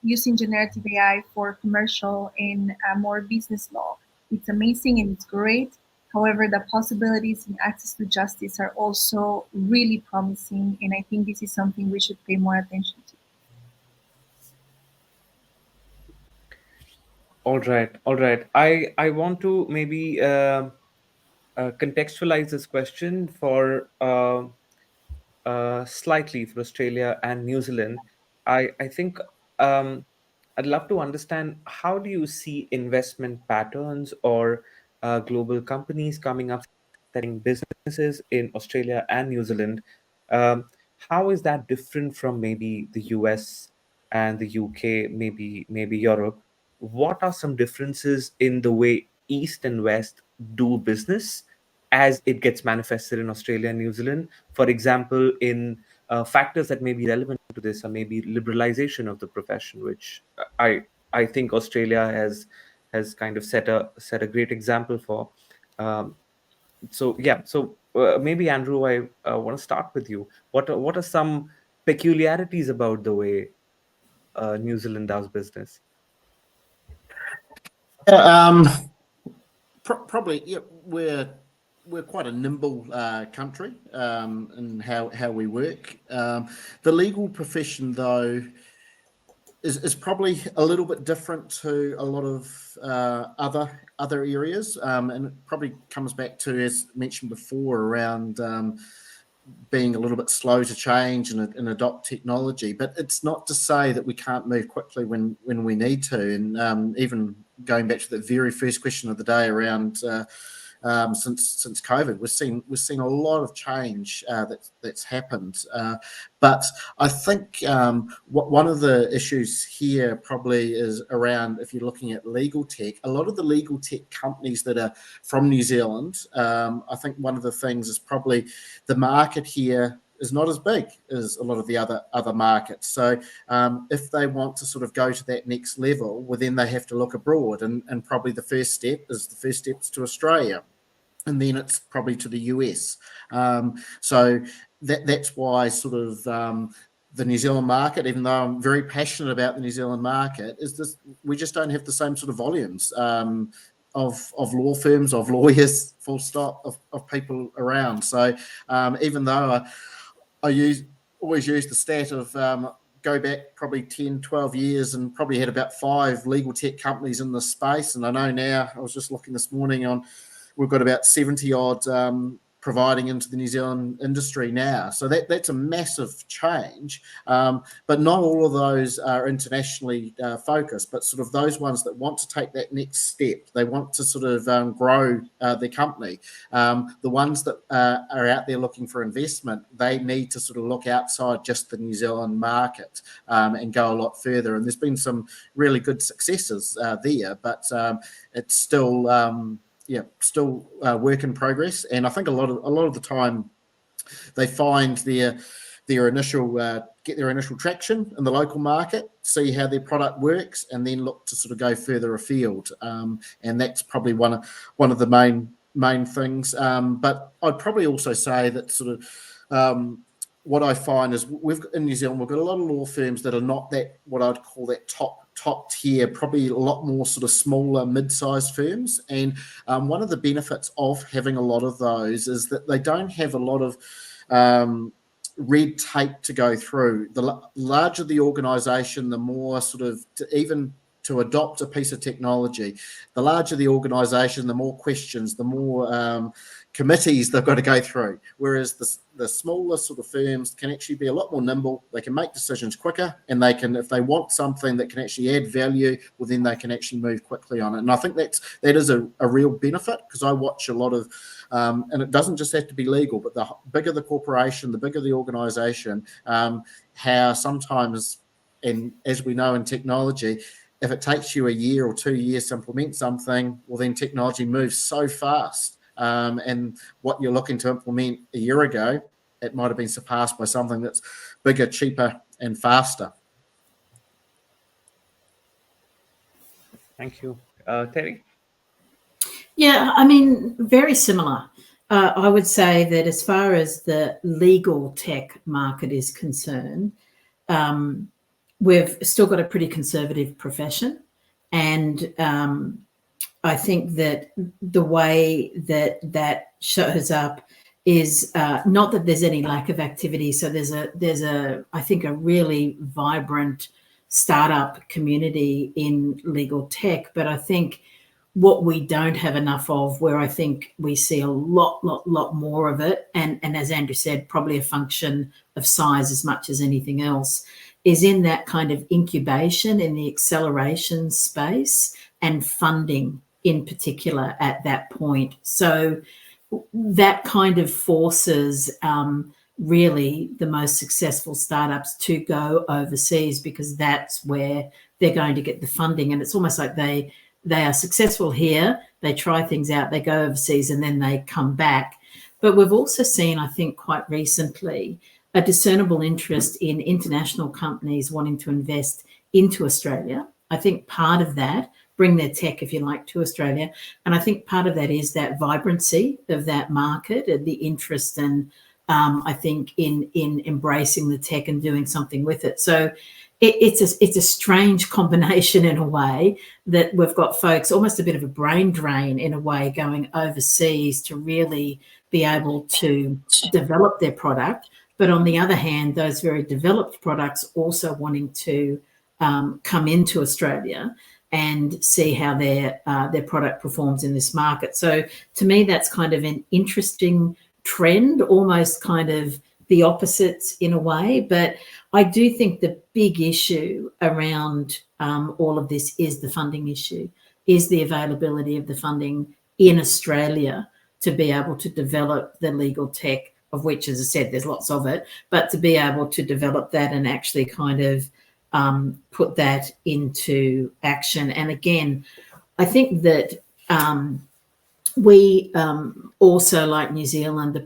using generative AI for commercial and more business law, it's amazing and it's great. However, the possibilities in access to justice are also really promising, and I think this is something we should pay more attention to. All right. I want to maybe contextualize this question for slightly for Australia and New Zealand. I think um, I'd love to understand, how do you see investment patterns or global companies coming up, setting businesses in Australia and New Zealand? Um, how is that different from maybe the US and the UK, maybe Europe? What are some differences in the way East and West do business as it gets manifested in Australia and New Zealand? For example, in factors that may be relevant to this are maybe liberalization of the profession, which I think Australia has kind of set a great example for. Um, so yeah, so maybe Andrew, I want to start with you. What are some peculiarities about the way New Zealand does business? Yeah, probably, yeah, we're quite a nimble country in how we work. The legal profession, though, is probably a little bit different to a lot of other areas, and it probably comes back to, as mentioned before, around being a little bit slow to change and adopt technology. But it's not to say that we can't move quickly when we need to. And even going back to the very first question of the day around since COVID, we've seen a lot of change that's happened. But I think one of the issues here probably is around, if you're looking at legal tech, a lot of the legal tech companies that are from New Zealand, I think one of the things is probably the market here is not as big as a lot of the other markets. So if they want to sort of go to that next level, well, then they have to look abroad. And probably the first step is to Australia. And then it's probably to the US. So that's why sort of the New Zealand market, even though I'm very passionate about the New Zealand market, is this, we just don't have the same sort of volumes of law firms, of lawyers, full stop, of people around. So even though I always use the stat of go back probably 10, 12 years and probably had about 5 legal tech companies in this space. And I know now, I was just looking this morning on, we've got about 70 odd providing into the New Zealand industry now. So that's a massive change. But not all of those are internationally focused, but sort of those ones that want to take that next step. They want to sort of grow their company. The ones that are out there looking for investment, they need to sort of look outside just the New Zealand market and go a lot further. And there's been some really good successes there, but it's still... still work in progress. And I think a lot of the time they find their initial get their initial traction in the local market, see how their product works, and then look to sort of go further afield. And that's probably one of the main things. But I'd probably also say that sort of what I find is in New Zealand, we've got a lot of law firms that are not that, what I'd call that top tier, probably a lot more sort of smaller, mid-sized firms. And one of the benefits of having a lot of those is that they don't have a lot of red tape to go through. The larger the organisation, the more sort of even to adopt a piece of technology, the larger the organisation, the more questions, the more committees they've got to go through. Whereas the smaller sort of firms can actually be a lot more nimble. They can make decisions quicker, and they can, if they want something that can actually add value, well, then they can actually move quickly on it. And I think that is a real benefit, because I watch a lot of, and it doesn't just have to be legal, but the bigger the corporation, the bigger the organisation, how sometimes, and as we know in technology, if it takes you a year or 2 years to implement something, well, then technology moves so fast. And what you're looking to implement a year ago, it might have been surpassed by something that's bigger, cheaper, and faster. Thank you. Terri? Yeah, I mean, very similar. I would say that as far as the legal tech market is concerned, we've still got a pretty conservative profession. And I think that the way that shows up is not that there's any lack of activity. So there's a I think a really vibrant startup community in legal tech, but I think what we don't have enough of, where I think we see a lot more of it, and as Andrew said, probably a function of size as much as anything else, is in that kind of incubation, in the acceleration space, and funding in particular at that point. So that kind of forces really the most successful startups to go overseas, because that's where they're going to get the funding. And it's almost like they are successful here, they try things out, they go overseas, and then they come back. But we've also seen, I think, quite recently, a discernible interest in international companies wanting to invest into Australia. I think part of that, bring their tech, if you like, to Australia. And I think part of that is that vibrancy of that market, and the interest and I think in embracing the tech and doing something with it. So it's a strange combination in a way, that we've got folks, almost a bit of a brain drain in a way, going overseas to really be able to develop their product. But on the other hand, those very developed products also wanting to come into Australia and see how their product performs in this market. So to me, that's kind of an interesting trend, almost kind of the opposites in a way. But I do think the big issue around all of this is the funding issue, is the availability of the funding in Australia to be able to develop the legal tech, of which, as I said, there's lots of it, but to be able to develop that and actually kind of put that into action. And again, I think that we also, like New Zealand,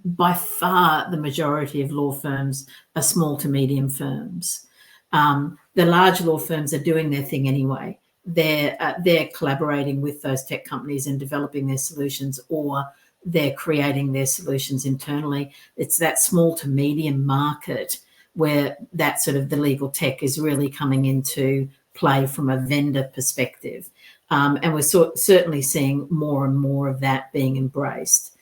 by far the majority of law firms are small to medium firms. The large law firms are doing their thing anyway. They're collaborating with those tech companies and developing their solutions, or they're creating their solutions internally. It's that small to medium market where that sort of the legal tech is really coming into play from a vendor perspective. And we're certainly seeing more and more of that being embraced.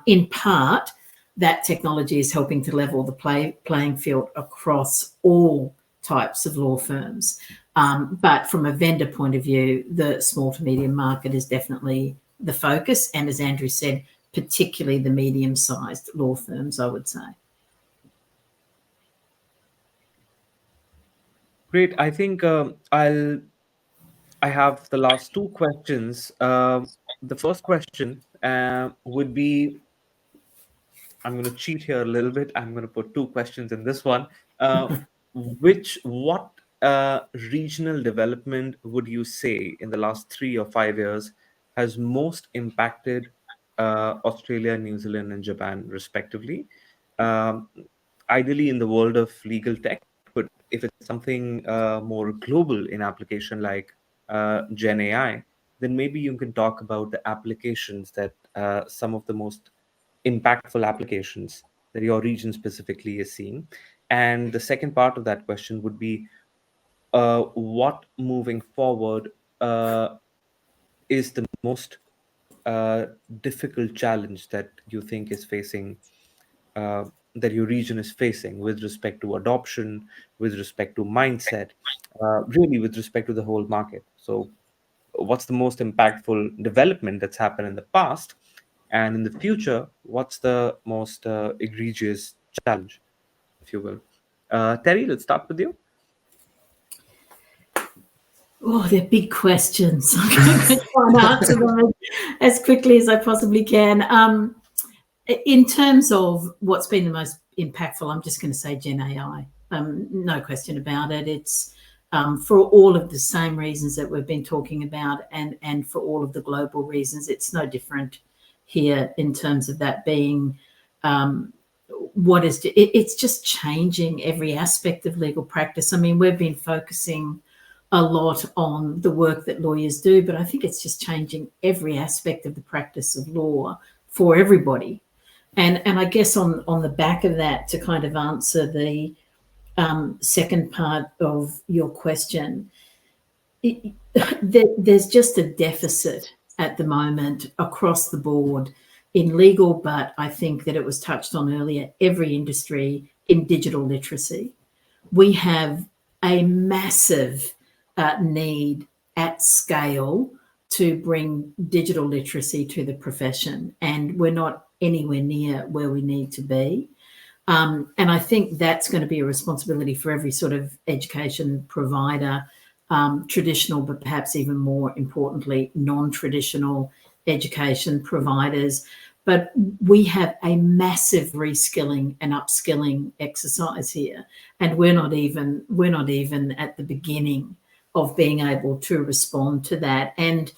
In part, that technology is helping to level the playing field across all types of law firms. But from a vendor point of view, the small to medium market is definitely the focus. And as Andrew said, particularly the medium-sized law firms, I would say. Great. I think I have the last two questions. The first question would be, I'm going to cheat here a little bit. I'm going to put two questions in this one. What regional development would you say in the last 3 or 5 years has most impacted Australia, New Zealand, and Japan, respectively? Ideally, in the world of legal tech, but if it's something more global in application like Gen AI, then maybe you can talk about the applications that some of the most impactful applications that your region specifically is seeing. And the second part of that question would be, what moving forward is the most difficult challenge that you think is facing, that your region is facing with respect to adoption, with respect to mindset, really with respect to the whole market? So what's the most impactful development that's happened in the past? And in the future, what's the most egregious challenge, if you will? Terri, let's start with you. Oh, they're big questions. I'm going to try and answer them as quickly as I possibly can. In terms of what's been the most impactful, I'm just going to say Gen AI. No question about it. It's for all of the same reasons that we've been talking about, and for all of the global reasons. It's no different here in terms of that being it's just changing every aspect of legal practice. I mean, we've been focusing a lot on the work that lawyers do, but I think it's just changing every aspect of the practice of law for everybody. And I guess on the back of that, to kind of answer the second part of your question, there's just a deficit at the moment across the board in legal, but I think that it was touched on earlier, every industry, in digital literacy. We have a massive need at scale to bring digital literacy to the profession, and we're not anywhere near where we need to be. And I think that's going to be a responsibility for every sort of education provider, traditional, but perhaps even more importantly, non-traditional education providers. But we have a massive reskilling and upskilling exercise here, and we're not even at the beginning of being able to respond to that. And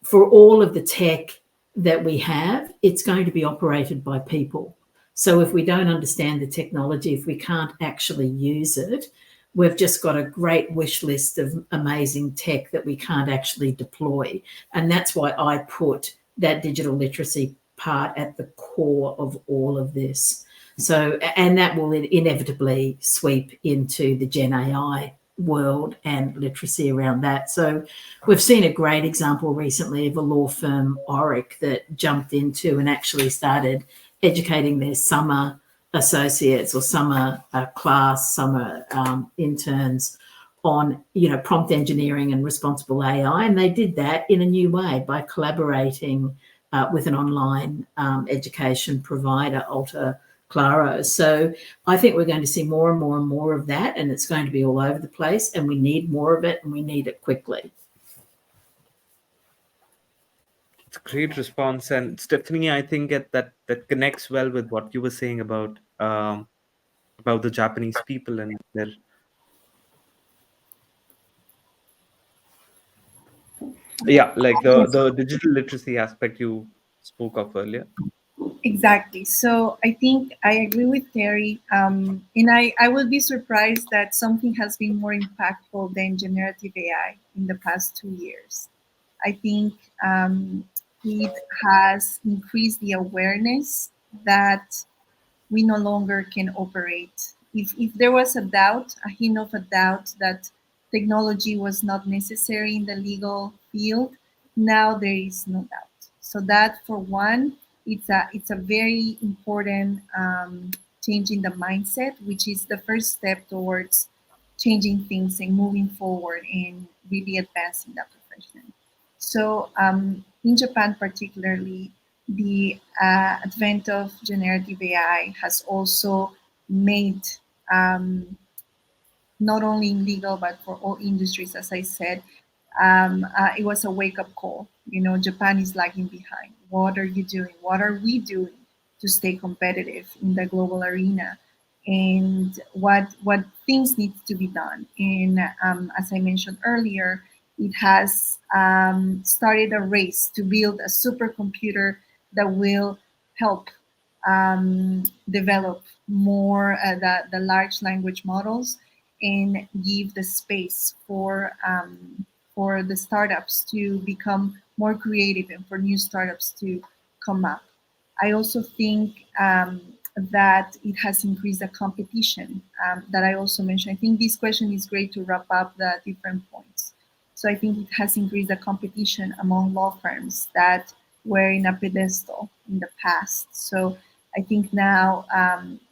for all of the tech that we have, it's going to be operated by people. So if we don't understand the technology, if we can't actually use it, we've just got a great wish list of amazing tech that we can't actually deploy. And that's why I put that digital literacy part at the core of all of this. So, and that will inevitably sweep into the Gen AI world and literacy around that. So we've seen a great example recently of a law firm, Oric, that jumped into and actually started educating their summer associates or summer summer interns on, prompt engineering and responsible AI. And they did that in a new way by collaborating with an online education provider, Alta Claro. So I think we're going to see more and more and more of that, and it's going to be all over the place, and we need more of it, and we need it quickly. It's a great response. And Stephanie, I think that connects well with what you were saying about the Japanese people and their. Yeah, like the digital literacy aspect you spoke of earlier. Exactly. So I think I agree with Terri. And I will be surprised that something has been more impactful than generative AI in the past 2 years. I think it has increased the awareness that we no longer can operate. If there was a doubt, a hint of a doubt that technology was not necessary in the legal field, now there is no doubt. So that, for one, it's a very important change in the mindset, which is the first step towards changing things and moving forward and really advancing that profession. So in Japan, particularly, the advent of generative AI has also made um, not only in legal but for all industries, as I said, it was a wake up call. You know, Japan is lagging behind. What are you doing? What are we doing to stay competitive in the global arena? And what things need to be done? And as I mentioned earlier, it has started a race to build a supercomputer that will help develop more the large language models and give the space for the startups to become more creative and for new startups to come up. I also think that it has increased the competition that I also mentioned. I think this question is great to wrap up the different points. So I think it has increased the competition among law firms that were in a pedestal in the past. So I think now,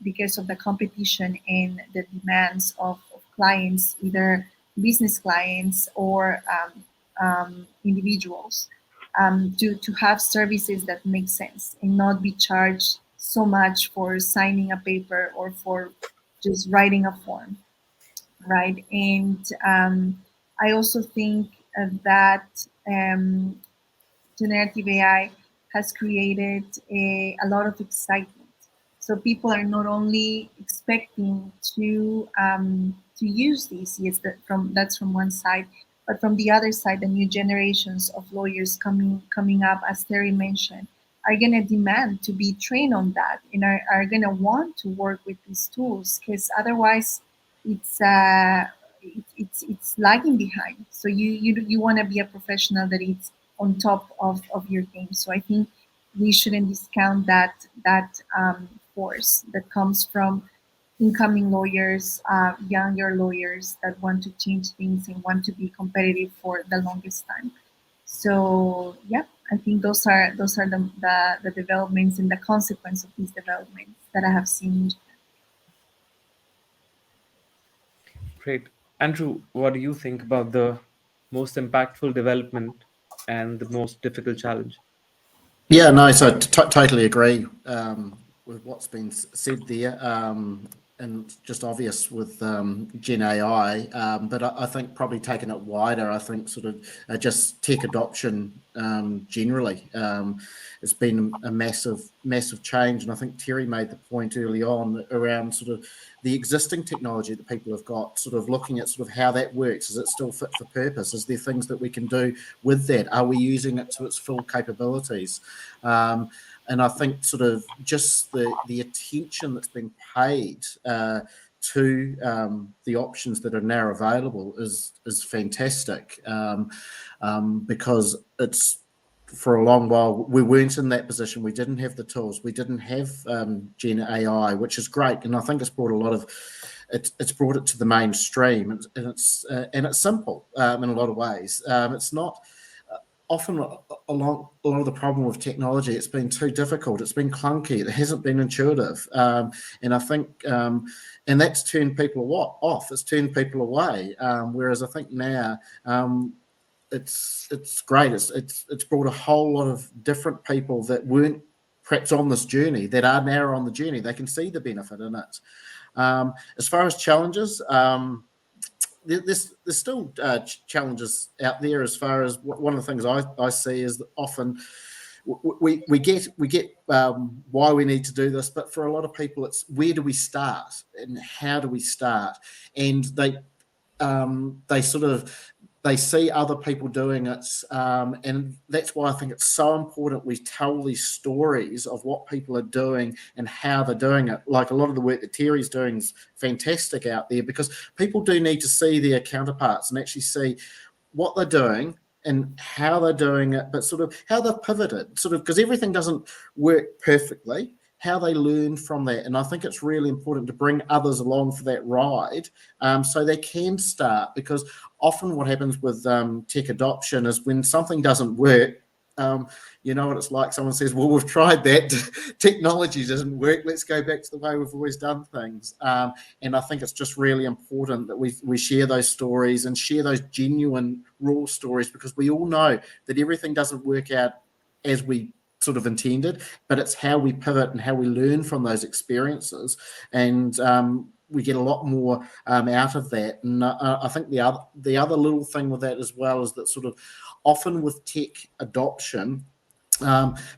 because of the competition and the demands of clients, either business clients or individuals, to have services that make sense and not be charged so much for signing a paper or for just writing a form, right? And I also think that generative AI has created a lot of excitement. So people are not only expecting to use these, yes, that's from one side, but from the other side, the new generations of lawyers coming up, as Terri mentioned, are going to demand to be trained on that and are going to want to work with these tools because otherwise it's it's lagging behind. So you want to be a professional that is on top of your game. So I think we shouldn't discount that force that comes from incoming lawyers, younger lawyers that want to change things and want to be competitive for the longest time. So yeah, I think those are the developments and the consequence of these developments that I have seen. Great. Andrew, what do you think about the most impactful development and the most difficult challenge? Yeah, no, so totally agree with what's been said there, and it's just obvious with Gen AI. But I think probably taking it wider, I think sort of just tech adoption generally, it's been a massive change. And I think Terri made the point early on around sort of the existing technology that people have got, sort of looking at sort of how that works. Is it still fit for purpose? Is there things that we can do with that? Are we using it to its full capabilities? And I think sort of just the attention that's been paid to the options that are now available is fantastic, because it's, for a long while we weren't in that position. We didn't have the tools. We didn't have Gen AI, which is great, and I think it's brought a lot of it's brought it to the mainstream, and it's simple in a lot of ways. It's not often a lot of the problem with technology. It's been too difficult. It's been clunky. It hasn't been intuitive, and I think and that's turned people off. It's turned people away. Whereas I think now it's great. It's brought a whole lot of different people that weren't perhaps on this journey that are now on the journey. They can see the benefit in it. As far as challenges, there's still challenges out there. As far as one of the things I see is that often we get why we need to do this, but for a lot of people, it's where do we start and how do we start, and they sort of they see other people doing it, and that's why I think it's so important we tell these stories of what people are doing and how they're doing it. Like a lot of the work that Terri's doing is fantastic out there, because people do need to see their counterparts and actually see what they're doing and how they're doing it, but sort of how they've pivoted, sort of, because everything doesn't work perfectly, how they learn from that. And I think it's really important to bring others along for that ride, so they can start, because often what happens with tech adoption is when something doesn't work, you know what it's like, someone says, well, we've tried that, technology doesn't work, let's go back to the way we've always done things. And I think it's just really important that we share those stories and share those genuine raw stories, because we all know that everything doesn't work out as we sort of intended, but it's how we pivot and how we learn from those experiences, and we get a lot more out of that. And I think the other little thing with that as well is that sort of often with tech adoption,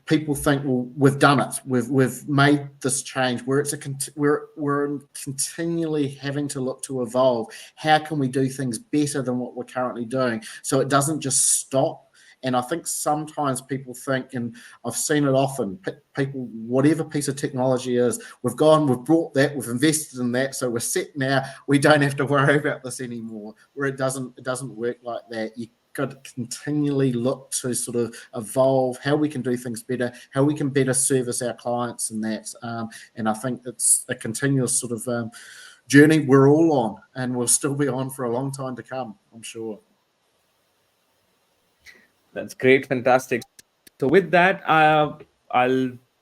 people think, well, we've done it, we've made this change, where it's we're continually having to look to evolve. How can we do things better than what we're currently doing, so it doesn't just stop? And I think sometimes people think, and I've seen it often, people, whatever piece of technology is, we've brought that, we've invested in that, so we're set now, we don't have to worry about this anymore. Where it doesn't work like that. You got to continually look to sort of evolve how we can do things better, how we can better service our clients, and that. And I think it's a continuous sort of journey we're all on, and we'll still be on for a long time to come, I'm sure. That's great, fantastic. So with that,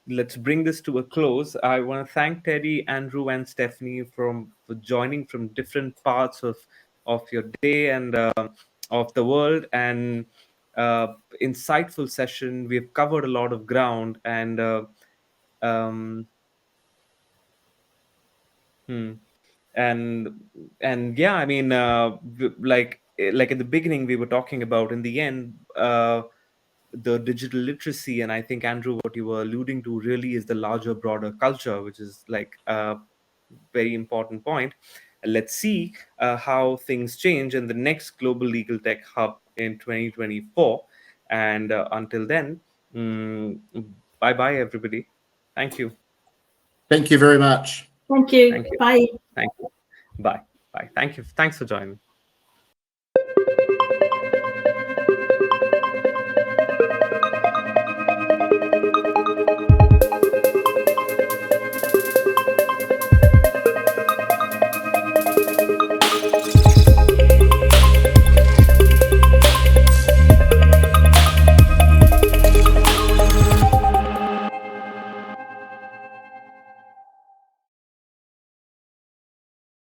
let's bring this to a close. I want to thank Terri, Andrew, and Stefanie for joining from different parts of your day and of the world, and insightful session. We've covered a lot of ground, and and yeah, I mean, like at the beginning we were talking about, in the end, the digital literacy, and I think, Andrew, what you were alluding to really is the larger, broader culture, which is like a very important point. Let's see how things change in the next Global Legal Tech Hub in 2024. And until then, bye bye, everybody. Thank you. Thank you very much. Thank you. Thank you. Bye. Thank you. Bye. Bye. Thank you. Thanks for joining.